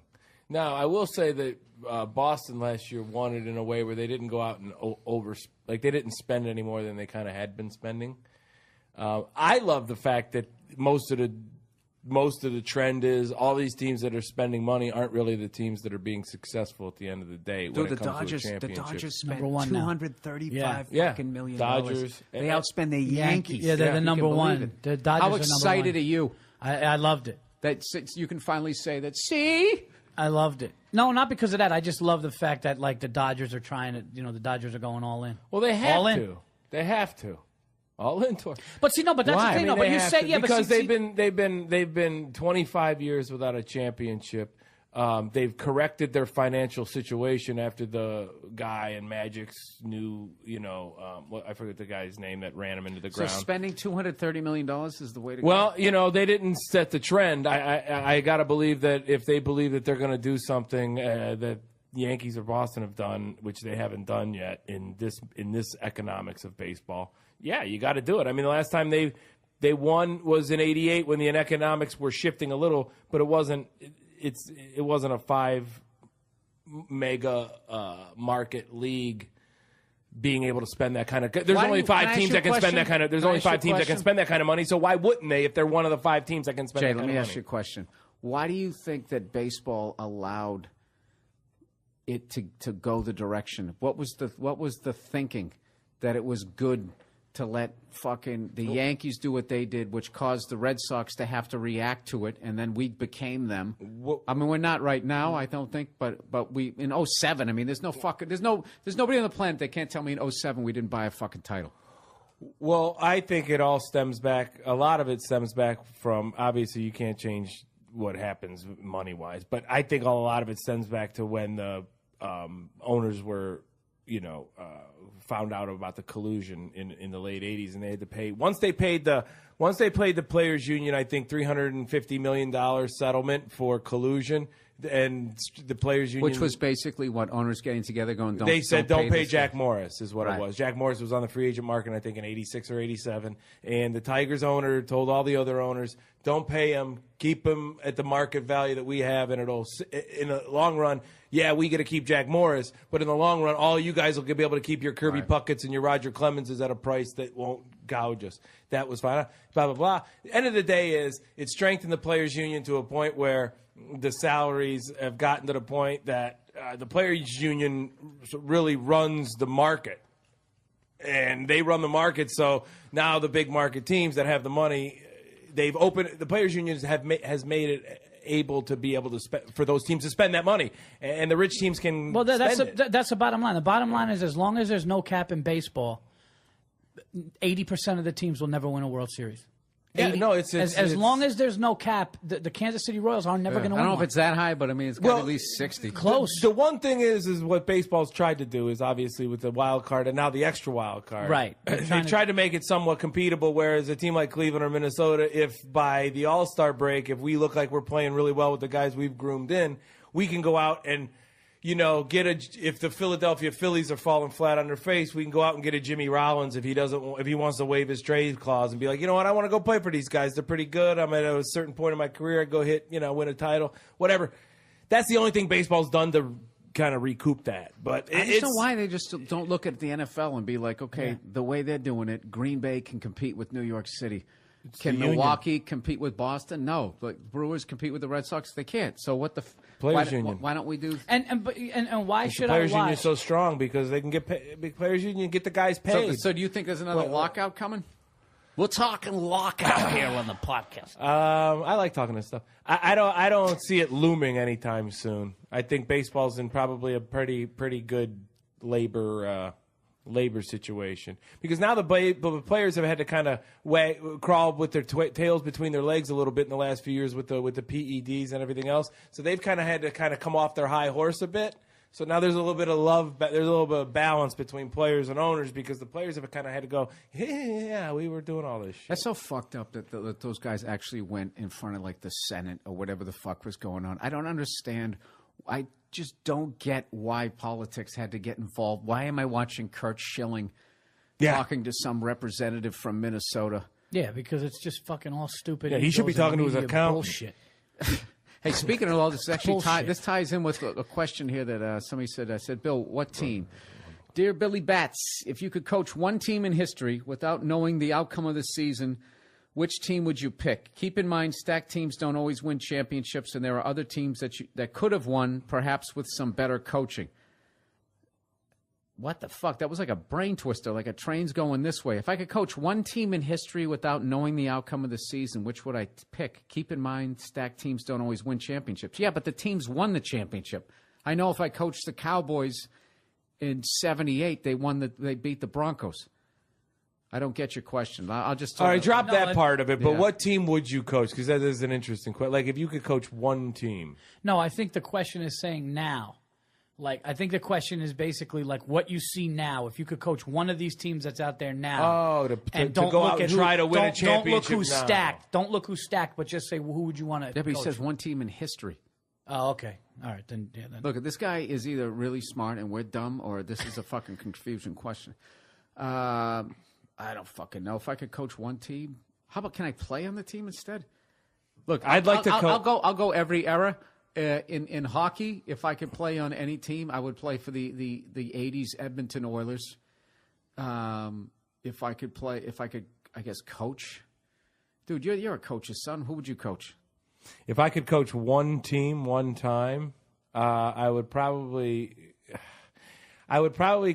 C: Now, I will say that Boston last year won it in a way where they didn't go out and they didn't spend any more than they kind of had been spending. I love the fact that most of the trend is all these teams that are spending money aren't really the teams that are being successful at the end of the day.
A: Dude,
C: when
A: the
C: it comes
A: Dodgers,
C: to a
A: the
C: championship.
A: Dodgers spent
B: Number one now.
A: $235
C: Yeah.
A: fucking million.
C: Dodgers.
A: They outspend the Yankees.
B: Yeah, they're
C: Yeah,
B: the
C: you
B: number
A: can believe
B: one.
A: it.
B: The Dodgers
A: How
B: are number
A: excited
B: one.
A: are you
B: I loved it.
A: that you can finally say that? See,
B: I loved it. No, not because of that. I just love the fact that like the Dodgers are trying to. The Dodgers are going all in.
C: Well, they have
B: All in.
C: to. They have to. All in tour.
B: But see, no, but that's
C: Why?
B: the thing.
C: I mean,
B: No, but
C: they
B: you
C: have
B: say
C: to,
B: yeah,
C: because
B: but see,
C: they've been 25 years without a championship. They've corrected their financial situation after the guy in Magic's new, I forget the guy's name that ran him into the
A: so
C: ground.
A: spending $230 million is the way to go.
C: Well, they didn't set the trend. I got to believe that if they believe that they're going to do something that the Yankees or Boston have done, which they haven't done yet in this economics of baseball, yeah, you got to do it. I mean, the last time they won was in '88 when the economics were shifting a little, but it wasn't. It wasn't a 5 mega market league being able to spend that kind of. There's
A: Why
C: only
A: do you- can I
C: 5
A: ask
C: teams
A: you a
C: that can spend that
A: question?
C: kind of. There's
A: Can I
C: only
A: ask you a
C: 5 teams that can
A: question?
C: spend that kind of money. So why wouldn't they if they're one of the 5 teams that can spend
A: Jay,
C: that
A: let
C: kind
A: me
C: of
A: ask
C: money?
A: you a question. Why do you think that baseball allowed it to go the direction? What was the thinking that it was good to let fucking the Yankees do what they did, which caused the Red Sox to have to react to it, and then we became them? I mean, we're not right now, I don't think, but we in 07. I mean, there's nobody on the planet that can't tell me in 07 we didn't buy a fucking title.
C: Well, I think it all stems back. A lot of it stems back from obviously you can't change what happens money wise, but I think a lot of it stems back to when the owners were, found out about the collusion in the late '80s, and they had to pay. Once they played the players' union, I think $350 million settlement for collusion, and the players' union,
A: Which was basically what owners getting together going,
C: they said don't pay
A: this
C: Jack
A: guy."
C: Morris is what
A: Right.
C: it was. Jack Morris was on the free agent market, I think, in '86 or '87, and the Tigers owner told all the other owners, don't pay him, keep him at the market value that we have, and it'll, in the long run, yeah, we get to keep Jack Morris, but in the long run, all you guys will be able to keep your Kirby Puckett's and your Roger Clemenses at a price that won't gouge us. That was fine. Blah, blah, blah. The end of the day is it strengthened the players' union to a point where the salaries have gotten to the point that the players' union really runs the market. And they run the market, so now the big market teams that have the money, they've opened the players' unions has made it able to be able to spend for those teams to spend that money, and the rich teams can.
B: well, that's
C: spend it.
B: that's the bottom line. The bottom line is as long as there's no cap in baseball, 80% of the teams will never win a World Series.
C: Yeah,
B: 80
C: no, it's
B: as long as there's no cap, the Kansas City Royals are never going to
A: I
B: win.
A: don't know if
B: one.
A: it's that high, but I mean, it's got at least 60.
B: Close.
C: The one thing is what baseball's tried to do is obviously with the wild card and now the extra wild card.
B: Right.
C: They've tried to make it somewhat competable, whereas a team like Cleveland or Minnesota, if by the All-Star break, if we look like we're playing really well with the guys we've groomed in, we can go out and, if the Philadelphia Phillies are falling flat on their face, we can go out and get a Jimmy Rollins if he wants to waive his trade clause and be like, you know what, I want to go play for these guys. They're pretty good. I'm at a certain point in my career. I go hit, win a title, whatever. That's the only thing baseball's done to kind of recoup that. But
A: I just know why they just don't look at the NFL and be like, okay, the way they're doing it, Green Bay can compete with New York City. Can
C: the union.
A: Milwaukee compete with Boston? No. But Brewers compete with the Red Sox? They can't. So what the
C: Players Union.
A: Why don't we do?
B: And why should I
C: Players Union
B: watch?
C: is so strong because they can get Players Union get the guys paid.
A: So do you think there's another lockout coming?
B: We're talking lockout here on the podcast.
C: I like talking this stuff. I don't see it looming anytime soon. I think baseball's in probably a pretty good labor situation because now the players have had to kind of crawl with their tails between their legs a little bit in the last few years with the PEDs and everything else. So they've kind of had to come off their high horse a bit. So now there's a little bit of love, there's a little bit of balance between players and owners because the players have kind of had to go, yeah, we were doing all this shit.
A: That's so fucked up that those guys actually went in front of like the Senate or whatever the fuck was going on. I don't understand. I just don't get why politics had to get involved. Why am I watching Kurt Schilling talking to some representative from Minnesota?
B: Yeah, because it's just fucking all stupid.
C: Yeah, he should be talking to his accountant.
B: Bullshit.
A: Hey, speaking of all this, actually
B: Bullshit.
A: this ties in with a question here that somebody said. I said, Bill, what team? Dear Billy Bats, if you could coach one team in history without knowing the outcome of the season, which team would you pick? Keep in mind, stacked teams don't always win championships, and there are other teams that could have won, perhaps with some better coaching. What the fuck? That was like a brain twister, like a train's going this way. If I could coach one team in history without knowing the outcome of the season, which would I pick? Keep in mind, stacked teams don't always win championships. Yeah, but the teams won the championship. I know if I coached the Cowboys in '78, they beat the Broncos. I don't get your question. I'll just
C: All right, drop that part of it. But
A: Yeah.
C: what team would you coach? Because that is an interesting question. Like, if you could coach one team.
B: No, I think the question is saying now. Like, I think the question is basically like what you see now. If you could coach one of these teams that's out there now,
C: to go out and try to win a championship.
B: Don't look who's
C: now.
B: stacked. Don't look who's stacked, but just say who would you want to.
A: Yeah, but he
B: coach?
A: says one team in history.
B: Oh, okay. All right, then. Yeah, then.
A: Look, this guy is either really smart and we're dumb, or this is a fucking confusion question. I don't fucking know. If I could coach one team, how about can I play on the team instead? Look,
C: I'll
A: go every era. In hockey, if I could play on any team, I would play for the '80s Edmonton Oilers. If I could, I guess, coach. Dude, you're a coach's son. Who would you coach?
C: If I could coach one team one time, I would probably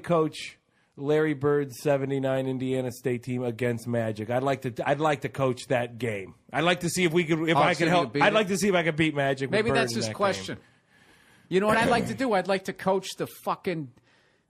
C: coach Larry Bird's '79 Indiana State team against Magic. I'd like to coach that game. I'd like to see if we could, if I could help. I'd like to see if I could beat Magic.
A: Maybe
C: with Bird
A: that's
C: in
A: his
C: that
A: question.
C: game.
A: You know what I'd like to do? I'd like to coach the fucking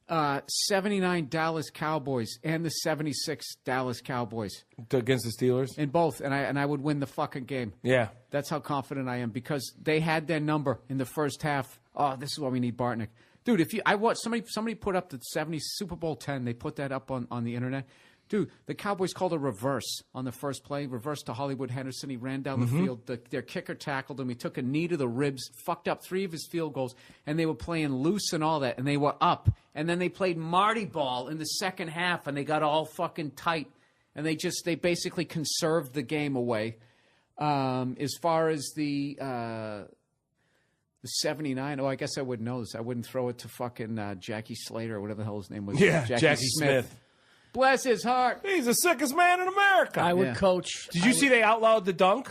A: '79 Dallas Cowboys and the '76 Dallas Cowboys
C: Against the Steelers?
A: in both, and I would win the fucking game.
C: Yeah.
A: That's how confident I am because they had their number in the first half. Oh, this is why we need Bartnick. Dude, I watched somebody put up the '70s Super Bowl 10. They put that up on the internet. Dude, the Cowboys called a reverse on the first play, reverse to Hollywood Henderson. He ran down the field. Their kicker tackled him. He took a knee to the ribs, fucked up 3 of his field goals, and they were playing loose and all that, and they were up. And then they played Marty ball in the second half, and they got all fucking tight, and they basically conserved the game away. As far as the '79. Oh, I guess I wouldn't know this. I wouldn't throw it to fucking Jackie Slater or whatever the hell his name was.
C: Yeah, Jackie Smith.
A: Bless his heart.
C: He's the sickest man in America.
B: I would coach.
C: Did you see they outlawed the dunk?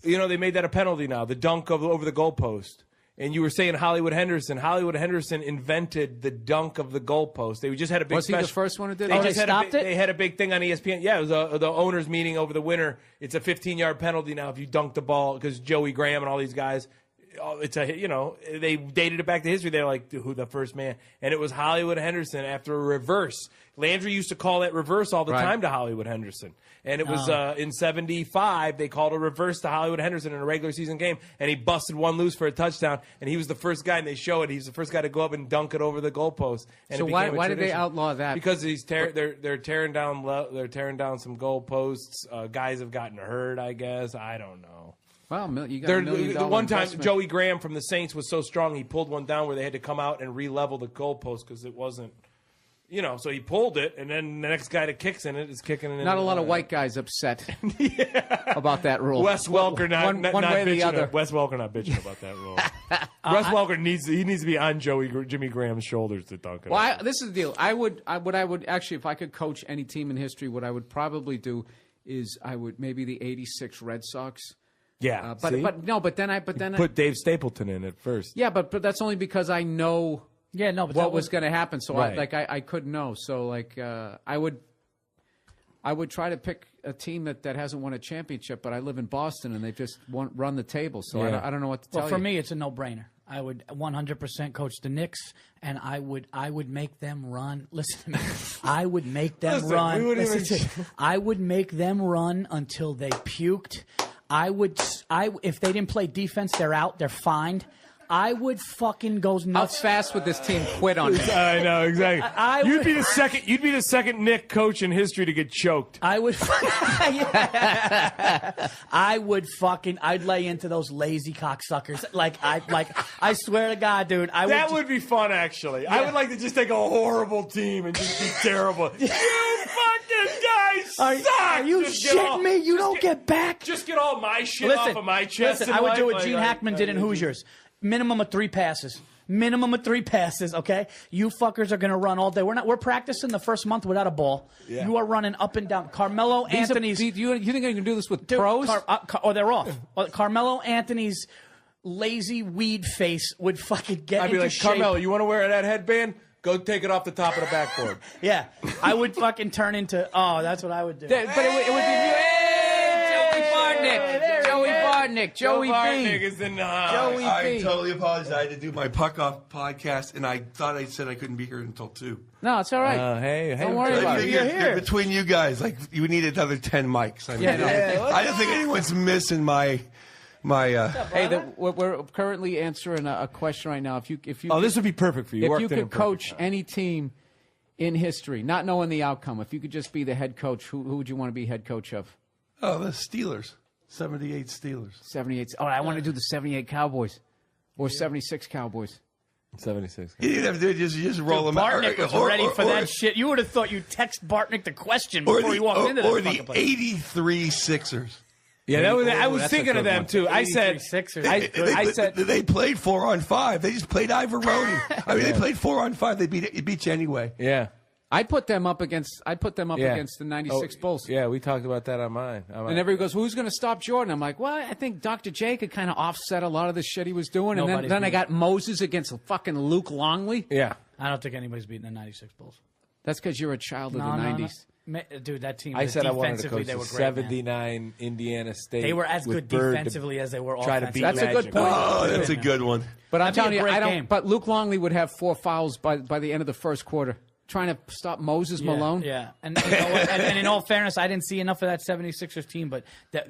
C: You know, they made that a penalty now, the dunk over the goalpost. And you were saying Hollywood Henderson. Hollywood Henderson invented the dunk of the goalpost. They just had a big
A: Was he the first one who did
C: They
A: it?
C: just had
B: stopped it?
C: They had a big thing on ESPN. Yeah, it was the owners' meeting over the winter. It's a 15-yard penalty now if you dunk the ball because Joey Graham and all these guys. It's they dated it back to history. They're like, who the first man? And it was Hollywood Henderson after a reverse. Landry used to call that reverse all the time to Hollywood Henderson. And it was in '75, they called a reverse to Hollywood Henderson in a regular season game. And he busted one loose for a touchdown. And he was the first guy, and they show it. He's the first guy to go up and dunk it over the goalpost. And
A: So why did they outlaw that?
C: Because they're tearing down some goalposts. Guys have gotten hurt, I guess. I don't know.
A: Well, you got $1 million
C: the one time
A: investment.
C: Joey Graham from the Saints was so strong he pulled one down where they had to come out and re-level the goalpost because it wasn't, so he pulled it and then the next guy that kicks in it is kicking it in.
A: Not a lot of white guys upset about that rule.
C: Wes Welker
A: one way or the other.
C: Wes Welker not bitching about that rule. Wes Welker needs to be on Jimmy Graham's shoulders to dunk it.
A: Well, this is the deal. I would actually, if I could coach any team in history, what I would probably do is I would maybe the '86 Red Sox.
C: Yeah,
A: but then
C: put Dave Stapleton in at first.
A: Yeah, but that's only because I know.
B: Yeah, no, but
A: what was going to happen. So
C: right.
A: I couldn't know. So I would try to pick a team that hasn't won a championship, but I live in Boston and they just run the table. So I don't know what to tell you.
B: Well, for me, it's a no-brainer. I would 100% coach the Knicks, and I would make them run. Listen to me. I would make them run. I would make them run until they puked. If they didn't play defense, they're out. They're fined. I would fucking go nuts.
A: How fast would this team quit on me?
C: I know exactly. You'd be the second Knick coach in history to get choked.
B: I would. I'd lay into those lazy cocksuckers. I swear to God, dude.
C: That would be fun, actually. Yeah. I would like to just take a horrible team and just be terrible. You fucking guys suck.
B: Are you shitting me? You don't get back.
C: Just get all my shit off of my chest.
B: Listen, I would do what Gene Hackman did in Hoosiers. Minimum of 3 passes. Okay? You fuckers are going to run all day. We're practicing the first month without a ball. Yeah. You are running up and down. Carmelo Anthony's.
A: Do you think I can do this with pros?
B: They're off. Carmelo Anthony's lazy weed face would fucking get
C: I'd be like,
B: shape.
C: Carmelo, you want to wear that headband? Go take it off the top of the backboard.
B: Yeah. I would fucking turn into, that's what I would do.
A: But it would be Joey
C: Bartnick
A: B.
C: is in
A: Joey B.
E: I totally apologize. I had to do my Puck Off podcast, and I thought I said I couldn't be here until 2.
A: No, it's all right.
C: Hey,
A: don't worry about it.
B: You're here.
E: Between you guys, you need another 10 mics. I don't think anyone's missing my.
A: Hey, we're currently answering a question right now. If you
C: this would be perfect for you.
A: If you could coach any team in history, not knowing the outcome, if you could just be the head coach, who would you want to be head coach of?
E: Oh, the Steelers. 78 Steelers.
A: 78. Oh, I want to do the 78 Cowboys or 76 Cowboys.
C: 76.
E: You didn't have to just roll them out.
B: Bartnick was ready for that shit. You would have thought you'd text Bartnick the question before you walked into that
E: Or the
B: fucking place.
E: 83 Sixers.
C: Yeah, I was thinking of them too. I said
B: Sixers.
C: I said
E: they played 4-on-5. They just played Ivoroni. I mean, they played 4-on-5. They beat you anyway.
C: Yeah.
A: I'd put them up against the 96 Bulls.
C: Yeah, we talked about that on mine.
A: And everybody goes, "Who's going to stop Jordan?" I'm like, "Well, I think Dr. J could kind of offset a lot of the shit he was doing." And then I got Moses against fucking Luke Longley.
C: Yeah.
B: I don't think anybody's beating the 96 Bulls.
A: That's because you're a child of the 90s.
B: No. Dude, that team.
C: I said I wanted to
B: defensively,
C: coach
B: they were
C: the
B: great,
C: 79 Indiana State.
B: They were as
C: with
B: good
C: Bird
B: defensively as they were
C: try to
B: offensively.
C: beat
A: That's a
C: Magic.
A: good point.
E: Oh, that's a good one.
A: But I'm telling you,
B: a great game.
A: But Luke Longley would have 4 fouls by the end of the first quarter, trying to stop Moses Malone.
B: Yeah, and and in all fairness, I didn't see enough of that 76ers team, but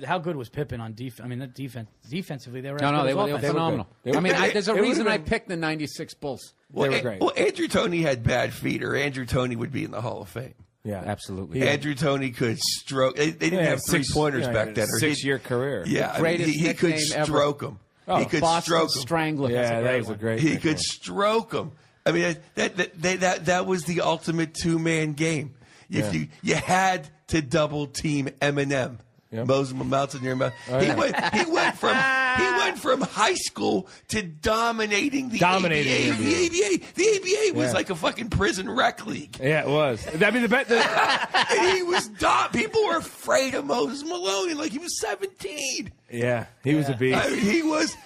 B: how good was Pippen on defense? I mean, that defensively, they were
A: They were phenomenal. There's a reason I picked the 96 Bulls.
C: They were great.
E: Well, Andrew Toney had bad feet, or Andrew Toney would be in the Hall of Fame.
C: Yeah,
A: absolutely.
E: Andrew Toney could stroke. They didn't have 3-pointers back then.
C: 6-year career.
E: Yeah,
A: greatest
E: he could
A: nickname
E: stroke them. He could
A: Boston
E: stroke them.
A: Strangler.
C: Yeah, that was a great.
E: He could stroke them. I mean, that was the ultimate 2-man game. If you had to double team Eminem. Yep. Moses Malone in your mouth. He went from high school to dominating the ABA. The ABA was like a fucking prison rec league.
C: Yeah, it was. I mean,
E: and he was people were afraid of Moses Malone, like he was 17.
C: Yeah, he was a beast.
E: He was.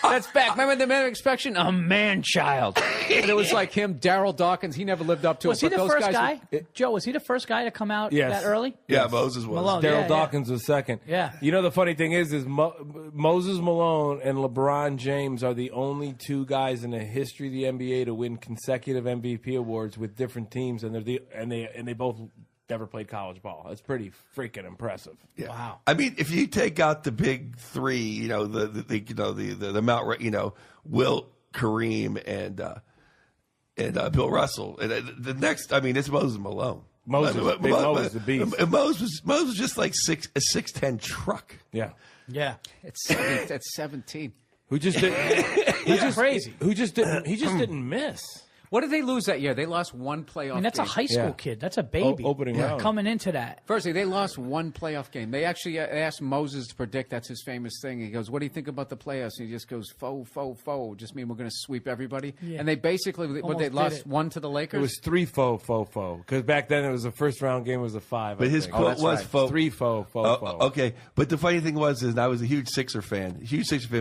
A: That's back. Remember the man expression? A man-child. And it was like him, Daryl Dawkins. He never lived up to it.
B: Was he the first guy? Joe, was he the first guy to come out that early?
E: Yeah, Moses was.
B: Malone,
C: Daryl Dawkins was second.
B: Yeah.
C: You know, the funny thing is Moses Malone and LeBron James are the only 2 guys in the history of the NBA to win consecutive MVP awards with different teams, and they both never played college ball. That's pretty freaking impressive.
E: Yeah.
B: Wow.
E: I mean, if you take out the big 3, the Mount, Wilt, Kareem, and Bill Russell, and the next, I mean, it's Moses Malone.
C: Mo was the beast.
E: Moses was just like a 6'10" truck.
C: Yeah.
B: Yeah.
A: It's 17.
C: Who just didn't?
B: Crazy.
C: He just didn't miss.
A: What did they lose that year? They lost one playoff
B: I mean, that's a
A: game.
B: high school kid. That's a baby.
C: Opening round.
B: Coming into that.
A: Firstly, they lost one playoff game. They actually asked Moses to predict. That's his famous thing. He goes, "What do you think about the playoffs?" And he just goes, "Foe." Just mean we're going to sweep everybody. Yeah. And they basically, they lost one to the Lakers.
C: It was 3 foe. Because back then it was the first round game was a 5.
E: But his quote was foe.
C: 3 foe.
E: Okay, but the funny thing was, I was a huge Sixer fan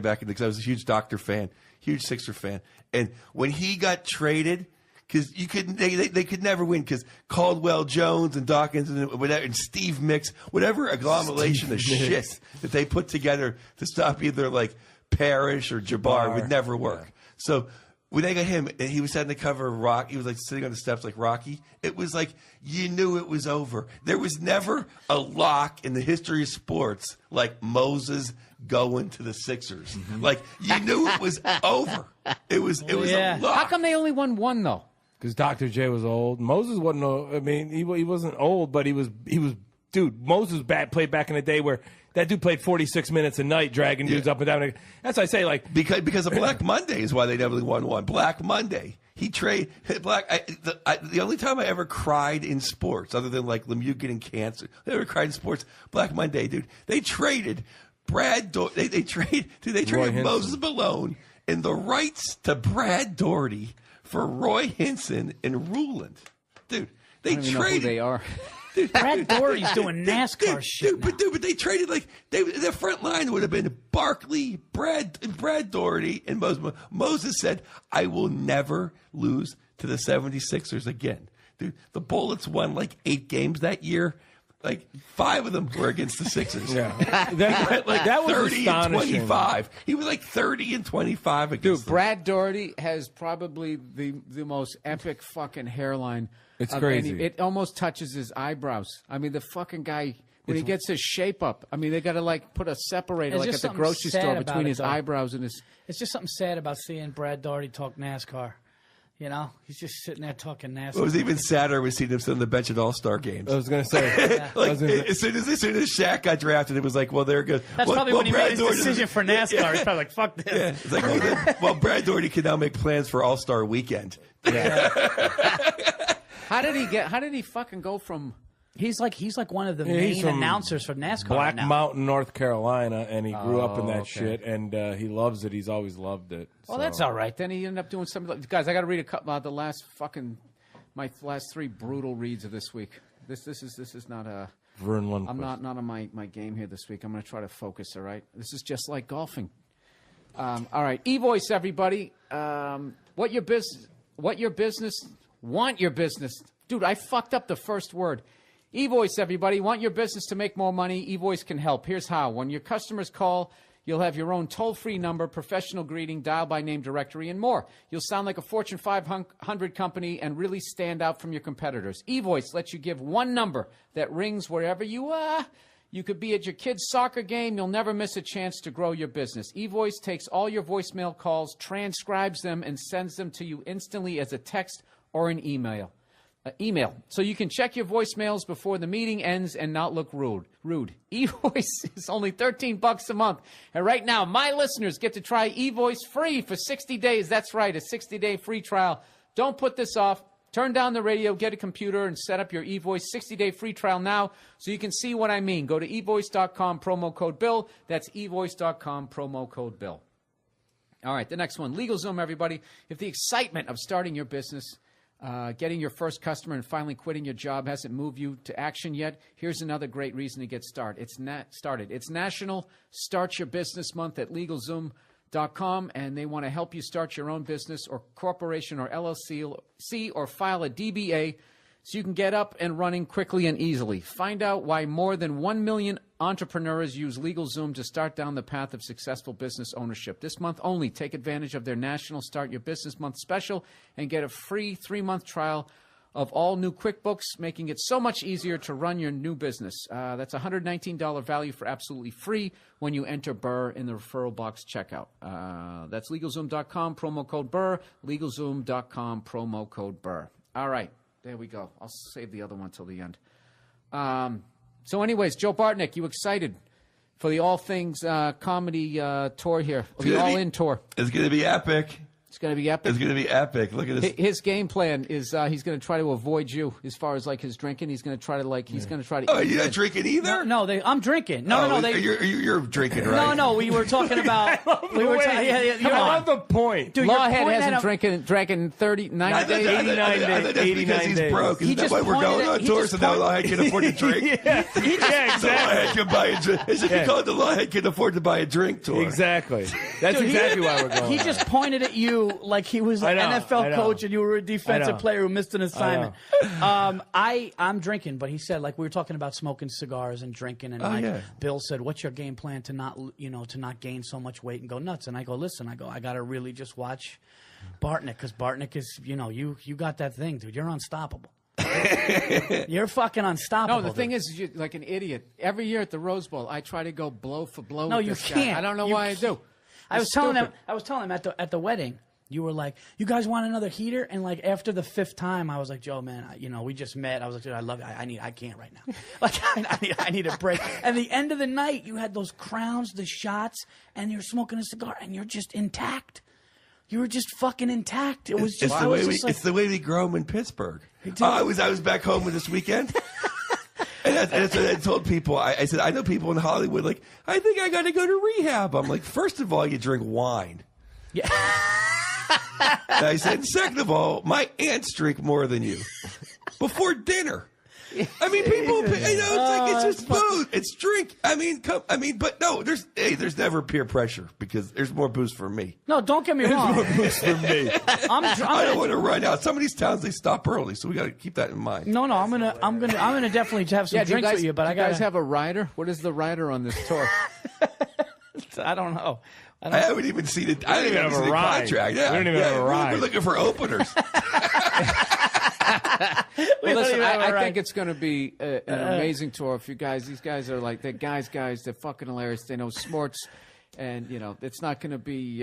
E: back in the because I was a huge Doctor fan, huge Sixer fan, and when he got traded. Because you couldn't, they could never win because Caldwell Jones and Dawkins and whatever and Steve Mix, whatever agglomeration of shit that they put together to stop either like Parrish or Jabbar would never work. Yeah. So when they got him, and he was on the cover of Rock, he was like sitting on the steps like Rocky. It was like you knew it was over. There was never a lock in the history of sports like Moses going to the Sixers. Mm-hmm. Like you knew it was over. It was a lock.
A: How come they only won one though?
C: Because Dr. J was old. Moses wasn't old. I mean, he wasn't old, but he was. Dude, Moses played back in the day where that dude played 46 minutes a night, dragging dudes up and down. That's why I say, like,
E: because of Black Monday is why they never won one. Black Monday. He traded the only time I ever cried in sports, other than like Lemieux getting cancer, I ever cried in sports. Black Monday, dude. They traded Brad. They traded Moses Malone and the rights to Brad Daugherty for Roy Hinson and Ruland. Dude, they traded.
A: Know who they are.
B: Dude, Brad Daugherty's doing NASCAR shit.
E: But they traded like the front line would have been Barkley, Brad Daugherty, and Moses. Moses said, "I will never lose to the 76ers again." Dude, the Bullets won like 8 games that year. Like 5 of them were against the Sixers.
C: Yeah, that was
E: 30
C: astonishing.
E: and 25. He was like 30 and 25 against them.
A: Brad Daugherty has probably the most epic fucking hairline.
C: It's crazy.
A: It almost touches his eyebrows. I mean, the fucking guy when he gets his shape up. I mean, they got to like put a separator like at the grocery store between his eyebrows and his.
B: It's just something sad about seeing Brad Daugherty talk NASCAR. You know, he's just sitting there talking NASCAR.
E: What was even sadder was seeing him sit on the bench at All-Star games.
C: I was going to say.
E: As soon as Shaq got drafted, it was like, well, they're good.
B: That's probably when he made his decision for NASCAR. He's probably like, fuck this.
E: Yeah. It's like, well, Brad Daugherty can now make plans for All-Star weekend.
A: Yeah. How did he fucking go from...
B: He's like one of the main announcers for NASCAR.
C: Black Mountain, North Carolina, and he grew up in that shit, and he loves it. He's always loved it.
A: Well, that's all right. Then he ended up doing something. Guys, I got to read a couple about my last 3 brutal reads of this week. This is not a.
C: Vern Lundquist.
A: I'm not on my game here this week. I'm going to try to focus. All right. This is just like golfing. All right, eVoice, everybody. Want your business? Dude, I fucked up the first word. eVoice, everybody. Want your business to make more money? eVoice can help. Here's how. When your customers call, you'll have your own toll-free number, professional greeting, dial-by-name directory, and more. You'll sound like a Fortune 500 company and really stand out from your competitors. eVoice lets you give one number that rings wherever you are. You could be at your kid's soccer game. You'll never miss a chance to grow your business. eVoice takes all your voicemail calls, transcribes them, and sends them to you instantly as a text or an email. So you can check your voicemails before the meeting ends and not look rude. eVoice is only $13 a month. And right now, my listeners get to try eVoice free for 60 days. That's right, a 60-day free trial. Don't put this off. Turn down the radio, get a computer, and set up your eVoice 60-day free trial now so you can see what I mean. Go to eVoice.com, promo code Bill. That's eVoice.com, promo code Bill. All right, the next one. LegalZoom, everybody. If the excitement of starting your business, getting your first customer, and finally quitting your job hasn't moved you to action yet, here's another great reason to get started. It's National Start Your Business Month at LegalZoom.com, and they want to help you start your own business or corporation or LLC or file a DBA so you can get up and running quickly and easily. Find out why more than 1 million entrepreneurs use LegalZoom to start down the path of successful business ownership. This month only, take advantage of their National Start Your Business Month special and get a free 3-month trial of all new QuickBooks, making it so much easier to run your new business. That's a $119 value for absolutely free when you enter Burr in the referral box checkout. That's LegalZoom.com, promo code Burr, LegalZoom.com, promo code Burr. All right, there we go. I'll save the other one till the end. So anyways, Joe Bartnick, you excited for the All Things comedy tour here, the All In tour?
E: It's going to be epic.
A: It's going to be epic.
E: It's going to be epic. Look at this.
A: His game plan is he's going to try to avoid you as far as like his drinking. He's going to try to
E: Oh, you're not drinking either?
B: No, I'm drinking. No.
E: You're drinking, right?
B: No. We were talking about. I
C: love the point.
B: Dude,
A: Lawhead hasn't drank 30, 90 days.
C: 89 days.
E: That's because he's broke. Isn't that why we're going on tour? So now Lawhead can afford to drink.
C: Yeah, exactly.
E: So Lawhead can buy a drink. It's like called the Lawhead can afford to buy a drink tour.
C: Exactly. That's exactly why we're going.
B: He just pointed at you like he was an NFL coach and you were a defensive player who missed an assignment. I'm drinking, but he said like we were talking about smoking cigars and drinking, and Bill said, "What's your game plan to not gain so much weight and go nuts?" And I go, "Listen, I got to really just watch Bartnick because Bartnick is you got that thing, dude. You're unstoppable." You're fucking unstoppable.
A: No, the thing is, you're like an idiot. Every year at the Rose Bowl, I try to go blow for blow.
B: No,
A: with
B: you
A: this
B: can't.
A: guy. I don't know why I do.
B: I was telling him at the wedding. You were like, "You guys want another heater?" And like after the 5th time, I was like, "Joe, man, we just met." I was like, "Dude, I love you. I can't right now. Like, I need a break." And the end of the night, you had those crowns, the shots, and you're smoking a cigar, and you're just intact. You were just fucking intact. It was just
E: it's the way we grow them in Pittsburgh. I was back home this weekend. And that's what I told people. I said, I know people in Hollywood, like, I think I got to go to rehab. I'm like, first of all, you drink wine. Yeah. And I said, second of all, my aunts drink more than you. Before dinner. I mean, people, it's just food. It's drink. But no, there's never peer pressure because there's more booze for me.
B: No, don't get me wrong.
E: There's more booze for me.
B: I
E: don't want to run out. Some of these towns, they stop early, so we got to keep that in mind.
B: No, I'm gonna definitely have some drinks with you. But I
A: guys have a rider. What is the rider on this tour?
B: I don't know.
E: I haven't even seen it. I don't even have a contract. Yeah.
C: We don't even have a ride.
E: We're looking for openers.
A: Well, listen, I think it's going to be an amazing tour. If you guys, these guys are like, they're guys. They're fucking hilarious. They know sports, and it's not going to be.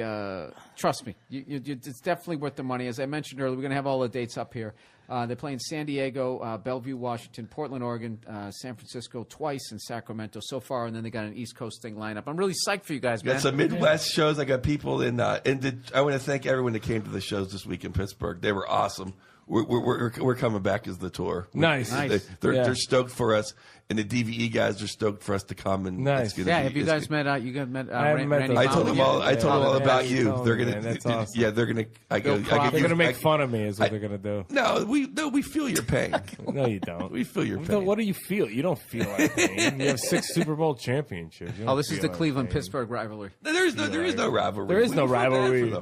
A: Trust me, it's definitely worth the money. As I mentioned earlier, we're going to have all the dates up here. They're playing San Diego, Bellevue, Washington, Portland, Oregon, San Francisco twice, and Sacramento so far, and then they got an East Coast thing lined up. I'm really psyched for you guys, man.
E: Got some Midwest shows. I got people I want to thank everyone that came to the shows this week in Pittsburgh. They were awesome. We're coming back as the tour.
C: Nice.
E: They're stoked for us, and the DVE guys are stoked for us to come. And
C: nice.
A: Have you guys met? You guys met? Randy
E: I told them all. I told them all about you. They're gonna.
C: That's awesome.
E: Yeah, they're gonna.
C: They're gonna make fun of me. Is what they're gonna do.
E: No, we feel your pain.
C: No, you don't.
E: We feel your pain.
C: What do you feel? You don't feel our pain. You have 6 Super Bowl championships.
A: This is the Cleveland-Pittsburgh rivalry.
E: There is no rivalry.
C: There is no rivalry.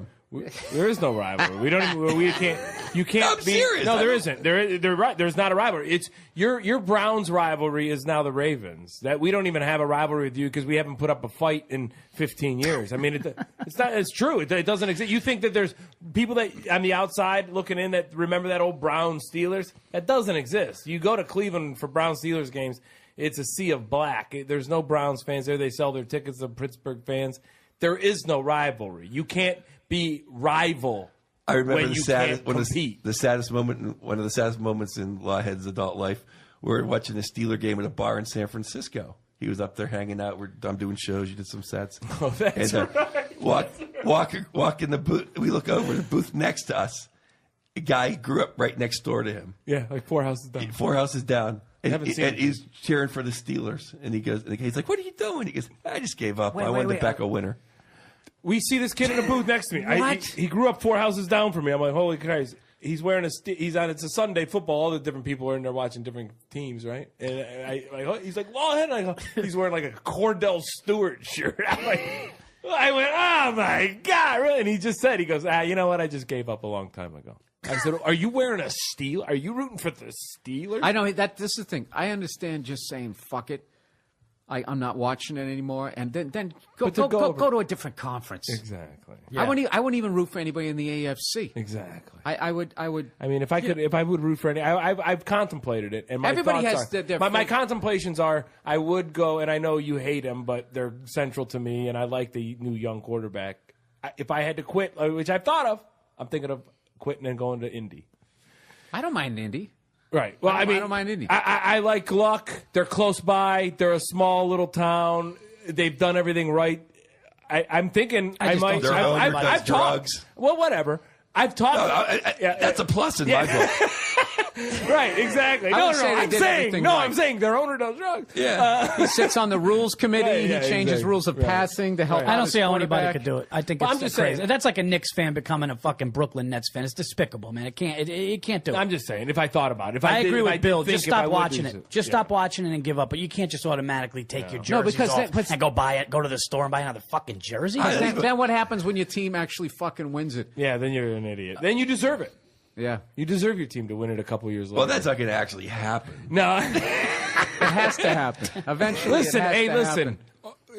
C: There is no rivalry. We don't. We can't. You can't.
E: I'm serious.
C: No, there isn't. They're right. There's not a rivalry. It's your Browns rivalry is now the Ravens. That we don't even have a rivalry with you because we haven't put up a fight in 15 years. I mean, it's not. It's true. It doesn't exist. You think that there's people that on the outside looking in that remember that old Browns Steelers? That doesn't exist. You go to Cleveland for Browns Steelers games. It's a sea of black. There's no Browns fans there. They sell their tickets to Pittsburgh fans. There is no rivalry. You can't be rival.
E: I remember
C: the saddest
E: moment. One of the saddest moments in Lawhead's adult life. We were watching a Steeler game at a bar in San Francisco. He was up there hanging out. I'm doing shows. You did some sets.
C: Oh, that's right.
E: Walk in the booth. We look over the booth next to us. A guy grew up right next door to him.
C: Yeah, like 4 houses down.
E: 4 houses down. And he's cheering for the Steelers. And he's like, "What are you doing?" He goes, "I just gave up. I wanted to back a winner."
C: We see this kid in a booth next to me. He grew up 4 houses down from me. I'm like, holy Christ. He's wearing it's a Sunday football. All the different people are in there watching different teams, right? And he's like, Lawhead. And I go, he's wearing like a Cordell Stewart shirt. I went, oh my God, really? And he just said, he goes, you know what? I just gave up a long time ago. I said, are you wearing a Steeler? Are you rooting for the Steelers?
A: I know this is the thing. I understand just saying fuck it. I'm not watching it anymore, and then go to a different conference.
C: Exactly.
A: Yeah. I wouldn't even root for anybody in the AFC.
C: Exactly.
A: I would.
C: I mean, if I would root for any, I've contemplated it, and my
A: everybody
C: thoughts
A: has
C: my contemplations are I would go, and I know you hate him, but they're central to me, and I like the new young quarterback. If I had to quit, which I've thought of, I'm thinking of quitting and going to Indy.
A: I don't mind Indy.
C: Right. Well, I
A: don't mind Indy.
C: I like Luck. They're close by. They're a small little town. They've done everything right. I'm thinking
B: I
C: I
B: just
C: might.
B: don't-
E: Their owner
C: I've
E: does
C: talked.
E: drugs.
C: Well, whatever. I've talked.
E: That's a plus in my book.
C: Right, exactly.
A: I
C: No,
A: would say they
C: I'm
A: did
C: saying.
A: everything
C: No,
A: right.
C: I'm saying their owner does drugs.
E: Yeah.
A: He sits on the rules committee.
C: Right, yeah,
A: he changes
C: exactly.
A: rules of
C: Right.
A: passing to help.
C: Right.
A: out
B: I don't
A: his
B: see how anybody
A: quarterback.
B: could do it. I think
C: But
B: it's
C: I'm just
B: crazy.
C: saying-
B: That's like a Knicks fan becoming a fucking Brooklyn Nets fan. It's despicable, man. It can't. It can't do it.
C: I'm just saying. If I thought about it, if
B: I
C: did-
B: agree
C: if
B: with
C: did
B: Bill.
C: think
B: Just
C: if I
B: stop
C: would
B: watching
C: do
B: it.
C: it.
B: Just
C: Yeah.
B: stop watching it and give up. But you can't just automatically take your jerseys
A: No, because
B: off
A: that-
B: and go buy it. Go to the store and buy another fucking jersey.
A: Then what happens when your team actually fucking wins it?
C: Yeah, then you're an idiot. Then you deserve it.
A: Yeah,
C: You deserve your team to win it a couple years later.
E: Well, that's not going to actually happen.
C: no.
A: it has to happen eventually.
C: Listen,
A: it has
C: hey,
A: to
C: listen.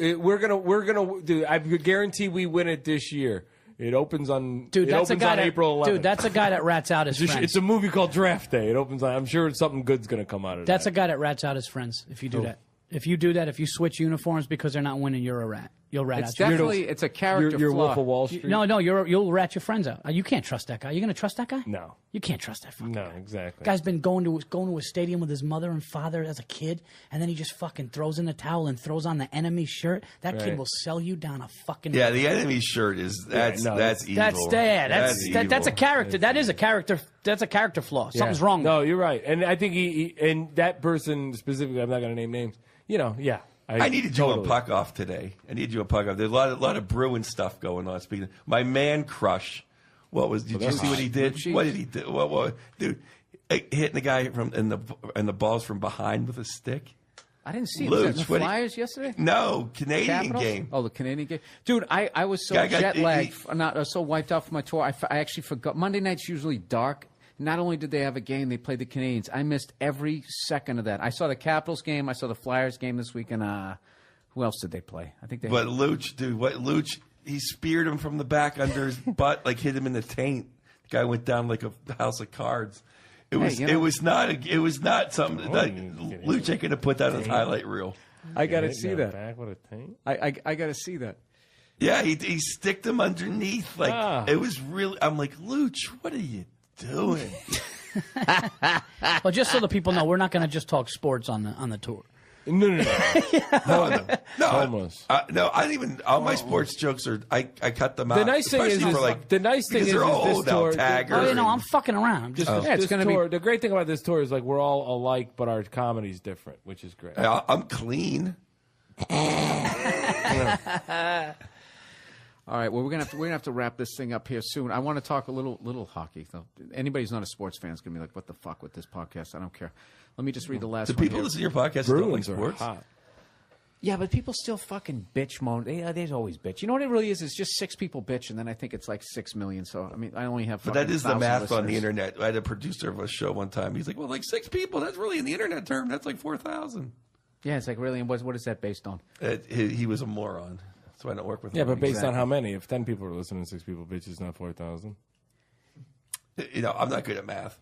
A: happen.
C: We're gonna do. I guarantee we win it this year. It opens on.
B: Dude,
C: it
B: that's a
C: opens
B: guy
C: on
B: that.
C: April 11th.
B: Dude, that's a guy that rats out his friends.
C: It's a movie called Draft Day. It opens on. I'm sure something good's gonna come out of
B: That's a
C: that.
B: guy that rats out his friends. If you do that, if you switch uniforms because they're not winning, you're a rat. You'll rat
A: It's
B: out. your
A: definitely it's a character
C: You're
A: flaw.
C: Wolf of Wall Street.
B: No, you'll rat your friends out. You can't trust that guy. You gonna trust that guy?
C: No.
B: You can't trust that fucking
C: No,
B: guy.
C: exactly.
B: Guy's been going to a stadium with his mother and father as a kid, and then he just fucking throws in the towel and throws on the enemy shirt. That kid
C: Right.
B: will sell you down a fucking.
E: Yeah, the enemy shirt is that's
C: no,
E: that's evil.
B: That's a
E: evil.
B: character. That is a character. That's a character flaw. Something's wrong.
C: No, you're right, and I think he and that person specifically. I'm not gonna name names. Yeah.
E: I needed you
C: totally.
E: a puck off today. I needed you a puck off. There's a lot of Bruin stuff going on. Speaking of, my man crush, did you see what he did? What did he do? What dude, hitting the guy and the balls from behind with a stick?
A: I didn't see it.
E: Luch,
A: Was that in the
E: what do you-
A: Flyers yesterday?
E: No, Canadian
A: Capitals?
E: game.
A: Oh, the Canadian game, dude. I was so
E: Guy got-
A: jet lagged,
E: he-
A: not so wiped out from my tour. I actually forgot. Monday night's usually dark. Not only did they have a game, they played the Canadians. I missed every second of that. I saw the Capitals game. I saw the Flyers game this week, and who else did they play? I think they.
E: But Luch, dude, Luch? He speared him from the back under his butt, like hit him in the taint. The guy went down like a house of cards. It was
A: you know-
E: it was not something. Luch ain't gonna put that on his highlight reel.
A: I got to
C: Hitting
A: see
C: him
A: that.
C: back with a tank.
A: I got to see that.
E: Yeah, he sticked him underneath. Like it was really. I'm like, Luch, what are you doing?
B: Well, just so the people know, we're not going to just talk sports on the tour.
C: No.
E: No,
C: Homeless.
E: no, I didn't even. All my sports jokes are. I cut them out.
C: The nice thing is,
E: especially for, like,
C: the nice thing
E: because
C: is
E: they're all
C: this
E: old now.
C: tour.
E: Tagger.
B: Oh, I'm fucking around. I'm just.
A: Yeah, it's
C: This
A: gonna be-
C: tour, the great thing about this tour is like we're all alike, but our comedy's different, which is great.
E: I'm clean.
A: All right. Well, we're gonna have to wrap this thing up here soon. I want to talk a little hockey though. Anybody who's not a sports fan is gonna be like, "What the fuck with this podcast?" I don't care. Let me just read the last
E: Do
A: one.
E: people
A: here.
E: listen to your podcast who don't like
C: Bruins are
E: sports?
C: hot.
A: Yeah, but people still fucking bitch moan. They always bitch. You know what it really is? It's just 6 people bitch, and then I think it's like 6 million. So I mean, I only have.
E: But that is the
A: 1,000
E: math on the
A: listeners.
E: internet. I had a producer of a show one time. He's like, "Well, like 6 people. That's really in the internet term. That's like 4,000."
A: Yeah, it's like really. And what is that based on?
E: He was a moron. That's why I don't work with him.
C: Yeah, but based on
A: Exactly.
C: how many? If 10 people are listening, 6 people bitch is not 4,000.
E: I'm not good at math.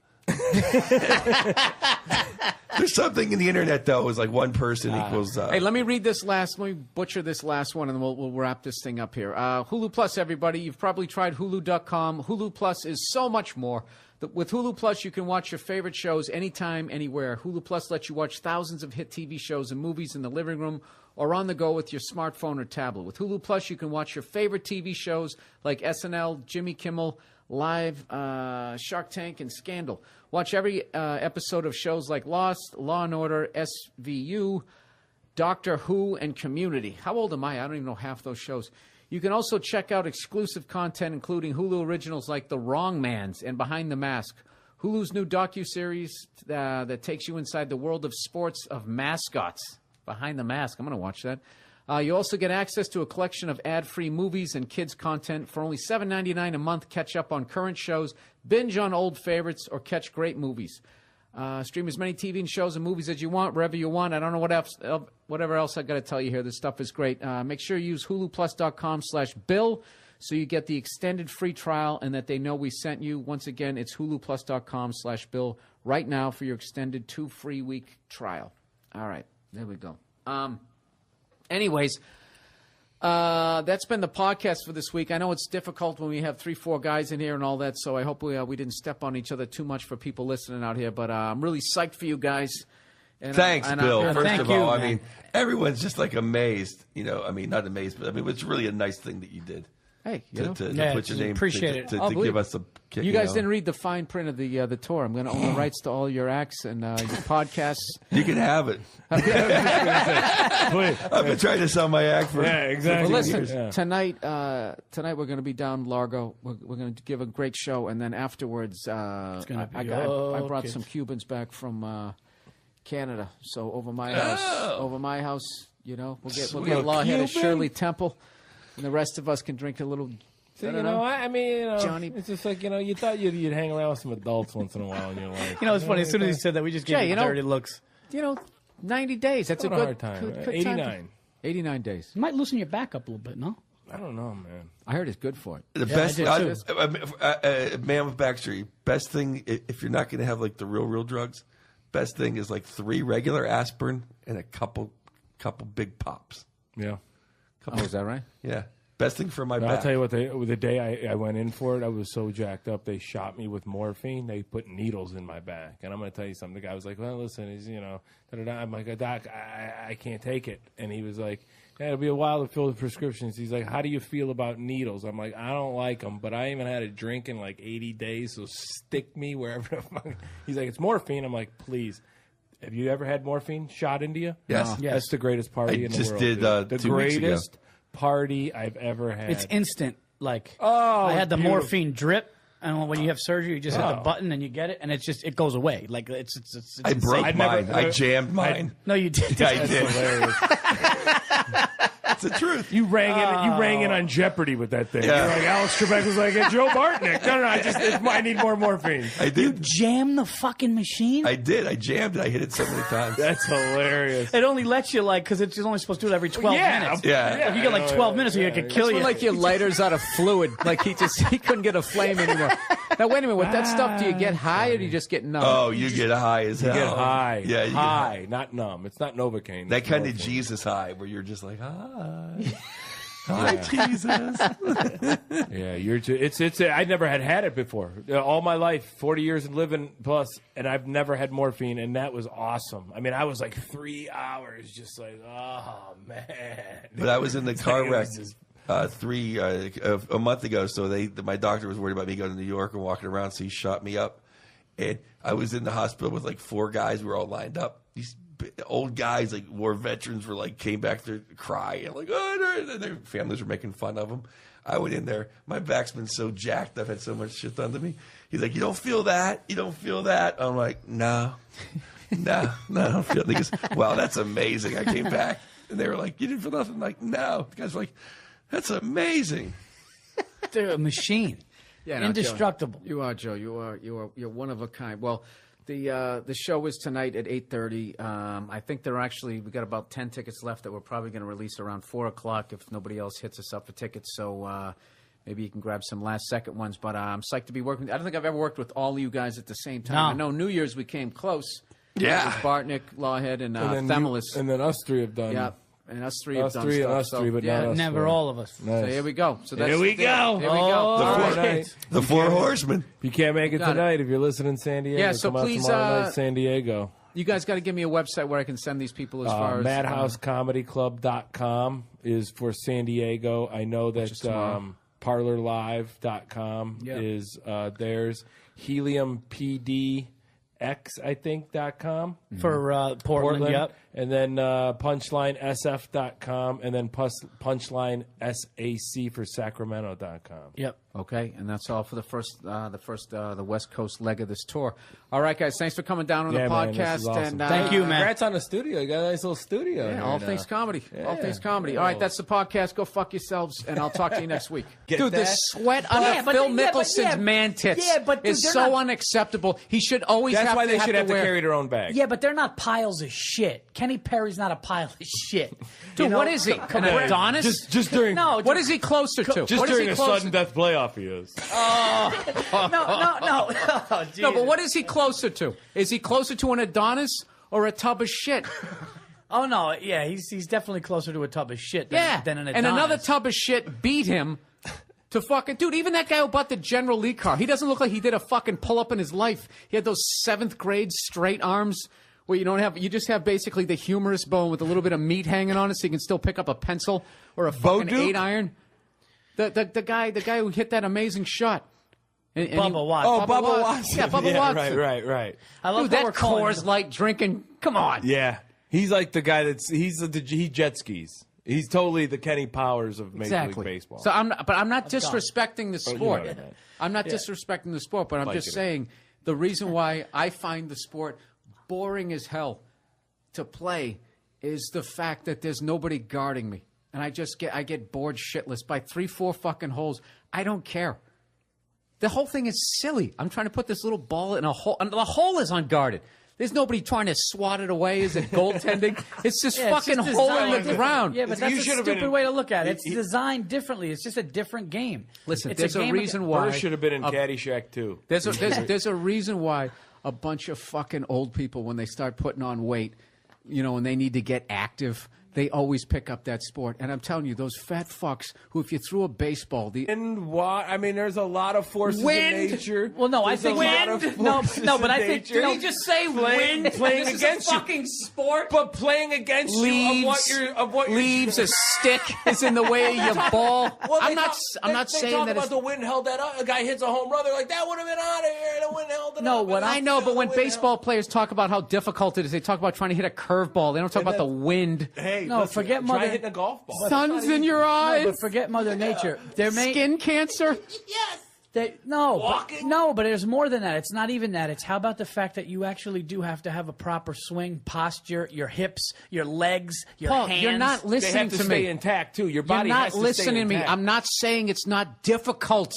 E: There's something in the internet though. Is like one person equals.
A: Hey, let me read this last. Let me butcher this last one, and then we'll wrap this thing up here. Hulu Plus, everybody. You've probably tried Hulu.com. Hulu Plus is so much more. With Hulu Plus, you can watch your favorite shows anytime, anywhere. Hulu Plus lets you watch thousands of hit TV shows and movies in the living room or on the go with your smartphone or tablet. With Hulu Plus, you can watch your favorite TV shows like SNL, Jimmy Kimmel, Live, Shark Tank, and Scandal. Watch every episode of shows like Lost, Law & Order, SVU, Doctor Who, and Community. How old am I? I don't even know half those shows. You can also check out exclusive content, including Hulu originals like The Wrong Mans and Behind the Mask. Hulu's new docuseries that takes you inside the world of sports of mascots. Behind the Mask. I'm going to watch that. You also get access to a collection of ad-free movies and kids' content for only $7.99 a month. Catch up on current shows, binge on old favorites, or catch great movies. Stream as many TV and shows and movies as you want, wherever you want. I don't know whatever else I got to tell you here. This stuff is great. Make sure you use huluplus.com/Bill so you get the extended free trial and that they know we sent you. Once again, it's huluplus.com/Bill right now for your extended 2 free week trial. All right, there we go. Anyways, that's been the podcast for this week. I know it's difficult when we have 3-4 guys in here and all that, so I hope we didn't step on each other too much for people listening out here. But I'm really psyched for you guys. And
E: Thanks, Bill. First
B: thank
E: of
B: you,
E: all,
B: man.
E: I mean, everyone's just like amazed. You know, I mean, not amazed, but I mean, it's really a nice thing that you did.
A: Hey,
E: To put your name,
B: appreciate it.
E: to give us a kick.
A: You guys
E: know.
A: didn't read the fine print of the tour. I'm going to own the rights to all your acts and your podcasts.
E: You can have it. I've been trying to sell my act for.
C: Yeah, exactly.
A: Well, listen, tonight we're going to be down Largo. We're going to give a great show, and then afterwards, I brought some Cubans back from Canada. So over my house, you know, we'll get Lawhead of Shirley Temple, and the rest of us can drink a little.
C: So, I mean,
A: Johnny.
C: it's just like, you thought you'd hang around with some adults once in a while in your life.
B: It's funny. As soon as he said that, we just gave him dirty looks.
A: 90 days. That's a
C: Not
A: good
C: hard time.
A: good
C: 89.
A: time. 89 days.
B: You might loosen your back up a little bit, no?
C: I don't know, man.
A: I heard it's good for it.
E: The best, man with Backstreet. Best thing if you're not going to have like the real drugs. Best thing is like 3 regular aspirin and a couple big pops.
C: Yeah.
A: Is that right?
E: Yeah. Best thing for my back.
C: I'll tell you what, the day I went in for it, I was so jacked up. They shot me with morphine. They put needles in my back. And I'm going to tell you something. The guy was like, well, listen, he's, da-da-da. I'm like, Doc, I can't take it. And he was like, yeah, it'll be a while to fill the prescriptions. He's like, how do you feel about needles? I'm like, I don't like them, but I haven't had a drink in like 80 days, so stick me wherever the fuck. He's like, it's morphine. I'm like, please. Have you ever had morphine shot into you?
E: Yes.
B: Yes.
C: That's the greatest party in the world.
E: I just did
C: the
E: 2 weeks ago.
C: greatest party I've ever had.
B: It's instant. Like,
C: Oh,
B: I had the
C: beautiful.
B: morphine drip, and when you have surgery, you just hit the button and you get it, and it goes away. Like, it's
E: I broke
B: insane.
E: mine. I jammed mine.
B: No, you did.
E: I did.
C: hilarious.
E: It's the truth.
C: You rang in on Jeopardy with that thing.
E: Yeah.
C: You're like, Alex Trebek was like, Joe Bartnick. No, I need more morphine.
E: I did.
B: Jam the fucking machine?
E: I did. I jammed it. I hit it so many times.
C: That's hilarious.
B: It only lets you, like, because it's only supposed to do it every 12 minutes.
E: Yeah.
B: If you get like 12 minutes, or you could kill
A: It's
B: you.
A: when, like, your lighter's out of fluid. Like, he couldn't get a flame anymore. Now, wait a minute. With that stuff, do you get high or do you just get numb?
E: Oh, you get high as hell.
C: Get high.
E: Yeah, you
C: high, not numb. It's not Novocaine.
E: That
C: It's
E: kind of
C: morphine.
E: Jesus high where you're just like, hi. Hi, Jesus.
C: Yeah, it's. I never had it before. All my life, 40 years of living plus, and I've never had morphine, and that was awesome. I mean, I was like 3 hours, just like, oh man.
E: But I was in the car
C: It
E: wreck
C: was just-
E: a month ago, so my doctor was worried about me going to New York and walking around, so he shot me up. And I was in the hospital with like 4 guys. We were all lined up. These old guys, like war veterans, were like came back there crying, like, oh, and their families were making fun of them. I went in there. My back's been so jacked. I've had so much shit done to me. He's like, you don't feel that? You don't feel that? I'm like, no, I don't feel it. He goes, wow, that's amazing. I came back. And they were like, you didn't feel nothing? I'm like, no. The guys were like, that's amazing.
B: They're a machine.
A: Yeah, no,
B: Indestructible.
A: Joe, you are, Joe. You're one of a kind. Well, the show is tonight at 8:30. I think we got about 10 tickets left that we're probably going to release around 4:00 if nobody else hits us up for tickets. So maybe you can grab some last-second ones. But I'm psyched to be working. I don't think I've ever worked with all of you guys at the same time.
B: No.
A: I know New Year's we came close.
E: Yeah.
A: It was Bartnick, Lawhead, and Themelis.
C: and then us 3 have done.
A: Yeah. And us three have done
C: three,
A: stuff.
C: us three, but not us.
B: Never
C: 4.
B: all of us.
A: So here we go. So that's
C: Here we
A: the thing.
C: go.
A: Here we go.
B: Oh,
A: All
E: The
A: right.
E: four, the 4 horsemen.
C: If you can't make it
A: Got it.
C: tonight, if you're listening in San Diego,
A: Yeah, so
C: come
A: please,
C: out tomorrow night, San Diego.
A: You guys got to give me a website where I can send these people as far as
C: MadhouseComedyClub.com is for San Diego. I know that
A: tomorrow.
C: ParlorLive.com is theirs. HeliumPDX, I think, .com.
B: For Portland, yep.
C: And then PunchlineSF.com, and then PunchlineSAC for Sacramento.com.
B: Yep.
A: Okay, and that's all for the West Coast leg of this tour. All right, guys, thanks for coming down on the
C: Man, this
A: podcast.
C: is awesome.
A: And
B: Thank you, man.
C: Congrats on the studio. You got a nice little studio.
A: Yeah,
C: here
A: all
C: now.
A: things comedy. All
C: Yeah.
A: things comedy. All right, that's the podcast. Go fuck yourselves, and I'll talk to you next week.
C: Get
A: Dude, the
C: that?
A: sweat under Phil Mickelson's man tits is so unacceptable. He should always
C: That's
A: have
C: why
A: to
C: they should have to
A: wear.
C: carry their own bag.
B: Yeah, but they're not piles of shit. Kenny Perry's not a pile of shit.
A: Dude,
B: You know?
A: what is he? An Adonis?
C: Just during
A: What is he closer to?
C: just
A: What is
C: during
A: he
C: a
A: closer-
C: sudden death playoff he is.
B: No. Oh,
A: No, but what is he closer to? Is he closer to an Adonis or a tub of shit?
B: Oh no, yeah, he's definitely closer to a tub of shit than an Adonis.
A: And another tub of shit beat him to fucking... Dude, even that guy who bought the General Lee car, he doesn't look like he did a fucking pull-up in his life. He had those 7th grade straight arms Well, you just have basically the humerus bone with a little bit of meat hanging on it, so you can still pick up a pencil or a fucking
C: Duke?
A: 8-iron. The guy who hit that amazing shot. And
B: Bubba Watts.
C: Oh, Bubba Watts.
A: Yeah, Bubba Watts.
C: Right.
B: I love
A: Dude,
B: that
A: that
B: we're calling
A: Coors
B: him-
A: Light drinking. Come on.
C: Yeah, he's like the guy he jet skis. He's totally the Kenny Powers of Major League Baseball.
A: So I'm not disrespecting the
C: you know
A: sport.
C: what I meant.
A: I'm not disrespecting the sport, but I'm just
C: it.
A: saying the reason why I find the sport boring as hell to play is the fact that there's nobody guarding me, and I get bored shitless by 3-4 fucking holes. I don't care. The whole thing is silly. I'm trying to put this little ball in a hole, and the hole is unguarded. There's nobody trying to swat it away. Is it goaltending? It's just
B: Yeah, it's
A: fucking
B: just
A: hole in
B: designed
A: the ground.
B: Yeah, but that's
C: You
B: a
C: should have been
B: stupid
C: in-
B: way to look at it. It's designed differently. It's just a different game.
A: Listen,
B: It's
A: there's a
B: game
A: reason why.
C: Burrs should have been in Caddyshack too.
A: There's a reason why a bunch of fucking old people, when they start putting on weight, and they need to get active, they always pick up that sport. And I'm telling you, those fat fucks who, if you threw a baseball,
C: And what? I mean, there's a lot of forces
A: Wind.
C: in nature.
B: Well, no, I
C: There's
B: think
C: a lot of forces
B: no, but
C: in
B: I think
C: nature.
B: did he
A: Did he just say
C: Playing-
A: wind?
C: playing
A: This
C: against
A: is a
C: you.
A: fucking sport.
C: But playing against you of what you're
A: leaves a stick is in the way of your ball.
C: Well,
A: I'm
C: they
A: not
C: talk- they
A: saying
C: talk
A: that
C: about
A: it's
C: the wind held that up. A guy hits a home run. They're like, that would have been out of here. The wind held it
B: No,
C: up.
B: what
A: I know, but when
C: The wind
A: baseball
C: held-
A: players talk about how difficult it is, they talk about trying to hit a curveball. They don't talk about the wind.
C: Hey,
B: No,
C: listen,
B: forget
C: try
B: Mother-
C: hitting a golf ball.
A: Suns in your eyes.
B: but forget Mother Nature. There may
A: Skin cancer.
B: no, but there's more than that. It's not even that. It's how about the fact that you actually do have to have a proper swing posture, your hips, your legs, your
A: Paul,
B: hands.
A: you're not
C: They
A: listening
C: have to
A: to
C: stay
A: me.
C: intact too. Your
A: You're
C: body
A: not
C: has to
A: listening
C: stay
A: to me.
C: intact.
A: I'm not saying it's not difficult.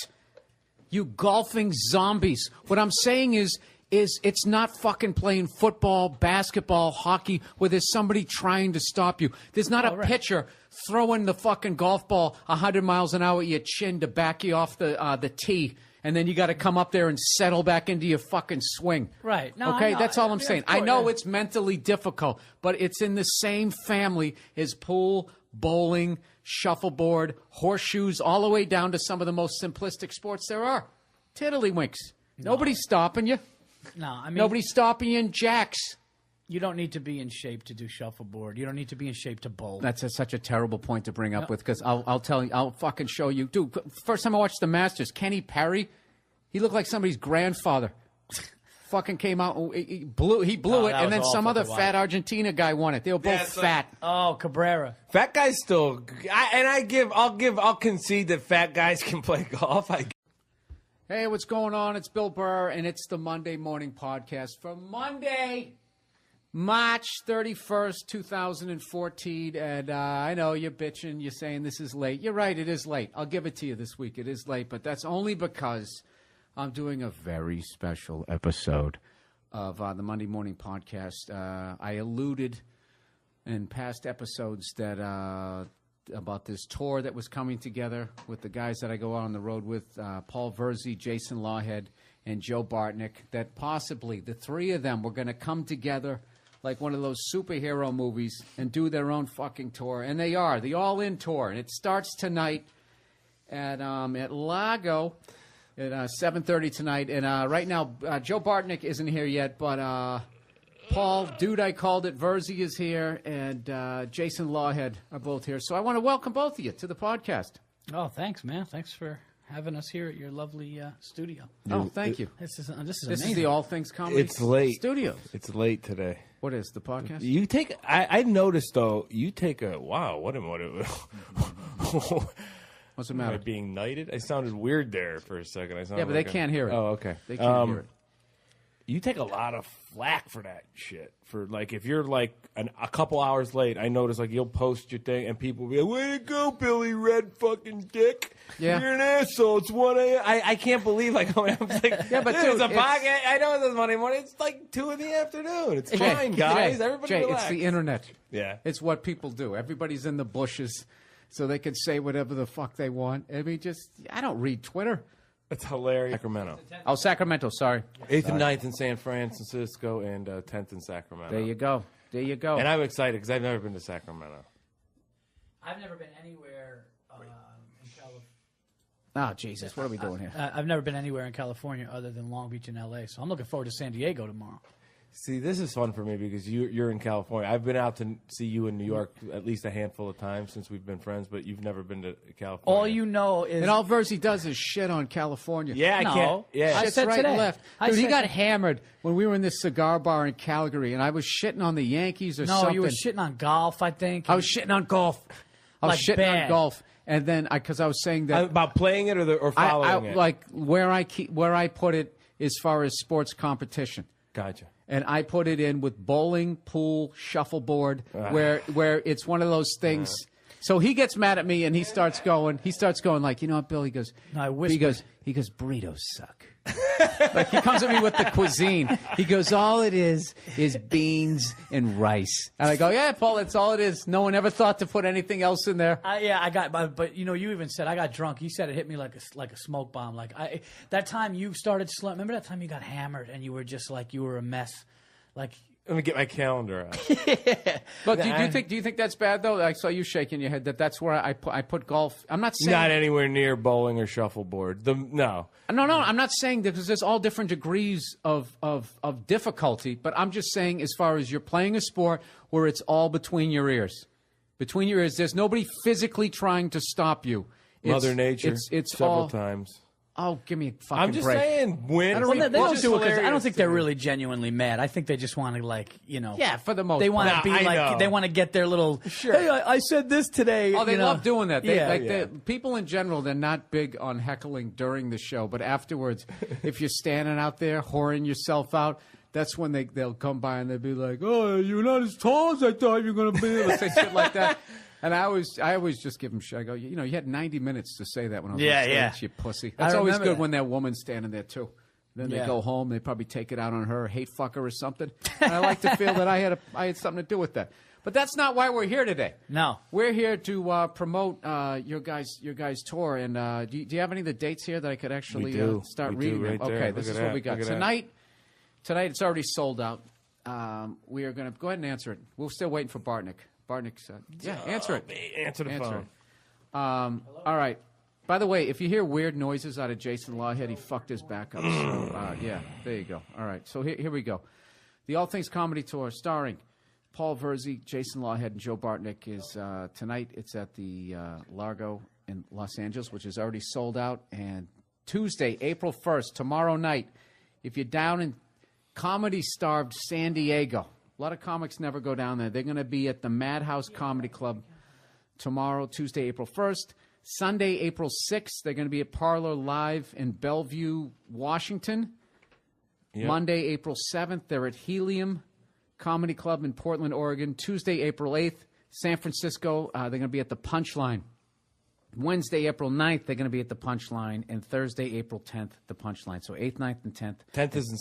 A: You golfing zombies. What I'm saying is it's not fucking playing football, basketball, hockey, where there's somebody trying to stop you. There's not a pitcher throwing the fucking golf ball 100 miles an hour at your chin to back you off the tee, and then you got to come up there and settle back into your fucking swing.
B: Right. No,
A: okay,
B: I know.
A: that's all I'm
B: Yeah,
A: saying.
B: of course,
A: I know
B: yeah.
A: it's mentally difficult, but it's in the same family as pool, bowling, shuffleboard, horseshoes, all the way down to some of the most simplistic sports there are. Tiddlywinks. Nobody's stopping you.
B: No, I mean
A: Nobody's stopping you in jacks.
B: You don't need to be in shape to do shuffleboard. You don't need to be in shape to bowl.
A: That's such a terrible point to bring up with, because I'll tell you, I'll fucking show you. Dude, first time I watched the Masters, Kenny Perry, he looked like somebody's grandfather. Fucking came out, he blew it,
B: that
A: and then
B: was
A: some
B: awful
A: other
B: to watch.
A: fat Argentina guy won it. They were both
C: it's
A: fat.
B: Oh, Cabrera.
C: Fat guys still, I'll concede that fat guys can play golf.
A: Hey, what's going on? It's Bill Burr, and it's the Monday Morning Podcast for Monday, March 31st, 2014. And I know you're bitching. You're saying this is late. You're right. It is late. I'll give it to you this week. It is late, but that's only because I'm doing a very special episode of the Monday Morning Podcast. I alluded in past episodes that about this tour that was coming together with the guys that I go out on the road with, Paul Verzi, Jason Lawhead, and Joe Bartnick, that possibly the three of them were going to come together like one of those superhero movies and do their own fucking tour. And they are, the All-In Tour. And it starts tonight at Lago at 7:30 tonight. And right now, Joe Bartnick isn't here yet, but Paul, dude, I called it, Verzi is here, and Jason Lawhead are both here. So I want to welcome both of you to the podcast.
B: Oh, thanks, man. Thanks for having us here at your lovely studio.
A: Oh, thank you.
B: This is
A: This
B: amazing.
A: is the All Things Comedy
C: It's late.
A: Studios.
C: It's late today.
A: What is the podcast?
C: You take. I noticed though. You take a wow. What am
A: What's the
C: I
A: matter?
C: being knighted? I sounded weird there for a second. I sounded
A: Yeah, but they
C: like
A: can't hear it.
C: Oh, okay.
A: They can't hear it.
C: You take a lot of flack for that shit. For like, if you're like a couple hours late, I notice like you'll post your thing and people will be like, "Way to go, Billy Red fucking dick!
A: Yeah.
C: You're an asshole." It's 1 a.m. I can't believe like I'm like,
A: Yeah, but
C: dude,
A: dude,
C: it's a
A: it's-
C: podcast. I know it's Monday morning. It's like 2 in the afternoon. It's fine, guys. Everybody
A: Jay,
C: relax.
A: it's the internet.
C: Yeah.
A: It's what people do. Everybody's in the bushes, so they can say whatever the fuck they want. I mean, I don't read Twitter.
C: It's hilarious. Sacramento.
A: Oh, Sacramento, sorry.
C: 8th and 9th in San Francisco and 10th in Sacramento.
A: There you go. There you go.
C: And I'm excited because I've never been to Sacramento.
B: I've never been anywhere in California.
A: Oh, Jesus, what are we doing here?
B: I've never been anywhere in California other than Long Beach and L.A., so I'm looking forward to San Diego tomorrow.
C: See, this is fun for me because you're in California. I've been out to see you in New York at least a handful of times since we've been friends, but you've never been to California.
B: All you know is...
A: And all Verzi does is shit on California.
C: Yeah, I
B: No.
C: can't. Yeah.
B: I
A: Shit's
B: said
A: right
B: today.
A: and left.
B: I
A: Dude, he
B: said
A: got
B: to-
A: hammered when we were in this cigar bar in Calgary, and I was shitting on the Yankees or
B: No,
A: something.
B: you were shitting on golf, I think.
A: I was shitting on golf. I was
B: Like
A: shitting on
B: bad.
A: golf, and then because I was saying that
C: About playing it or following it?
A: like where I put it as far as sports competition.
C: Gotcha.
A: And I put it in with bowling, pool, shuffleboard, where it's one of those things. So he gets mad at me and he starts going like, you know what, Bill? He goes,
B: No, I whispered.
A: he goes, burritos suck. Like he comes at me with the cuisine. He goes, all it is beans and rice. And I go, yeah, Paul, that's all it is. No one ever thought to put anything else in there.
B: I got, but you know, you even said I got drunk. You said it hit me like a smoke bomb. Like that time you started slumping. Remember that time you got hammered and you were just like you were a mess. Like
C: Let me get my calendar out.
A: But do you think that's bad though? I saw you shaking your head. That's where I put golf. I'm not saying
C: Not anywhere near bowling or shuffleboard. No.
A: No, I'm not saying that because there's all different degrees of difficulty. But I'm just saying, as far as you're playing a sport where it's all between your ears, there's nobody physically trying to stop you.
C: Mother Nature.
A: It's
C: several
A: all,
C: times.
A: Oh, give me a fucking
C: I'm just
A: break.
C: saying, win.
B: well, they don't do it because I don't think they're
C: hilarious.
B: really genuinely mad. I think they just want to
A: Yeah, for the most
B: they want
A: part.
B: to be
C: I know.
B: they want to get their little.
C: Sure.
B: Hey, I said this today.
A: Oh, they
B: you know.
A: love doing that.
B: Yeah.
A: People in general, they're not big on heckling during the show, but afterwards, if you're standing out there whoring yourself out, that's when they'll come by and they'll be like, "Oh, you're not as tall as I thought you were going to be." They'll say shit like that. And I always just give them shit. I go, you had 90 minutes to say that when I was on stage, you pussy. That's always
B: remember
A: good
B: that.
A: when that woman's standing there too. Then they
B: Yeah.
A: go home. They probably take it out on her, hate fucker or something. And I like to feel that I had something to do with that. But that's not why we're here today.
B: No.
A: We're here to promote your guys' tour. And do you have any of the dates here that I could actually
C: We do.
A: start
C: We do
A: reading?
C: right
A: them?
C: there.
A: Okay,
C: Look
A: this
C: at
A: is what
C: that.
A: we got.
C: Look at
A: Tonight it's already sold out. We are going to go ahead and answer it. We're still waiting for Bartnick. Bartnick's answer it.
C: Answer the phone.
A: All right. By the way, if you hear weird noises out of Jason Lawhead, he fucked his back up. So, there you go. All right. So here we go. The All Things Comedy Tour starring Paul Verzi, Jason Lawhead, and Joe Bartnick is tonight. It's at the Largo in Los Angeles, which is already sold out. And Tuesday, April 1st, tomorrow night, if you're down in comedy-starved San Diego, a lot of comics never go down there. They're going to be at the Madhouse Comedy Club tomorrow, Tuesday, April 1st. Sunday, April 6th, they're going to be at Parlor Live in Bellevue, Washington.
C: Yep.
A: Monday, April 7th, they're at Helium Comedy Club in Portland, Oregon. Tuesday, April 8th, San Francisco, they're going to be at the Punchline. Wednesday, April 9th, they're going to be at the Punchline. And Thursday, April 10th, the Punchline. So 8th, 9th, and 10th.
C: 10th is in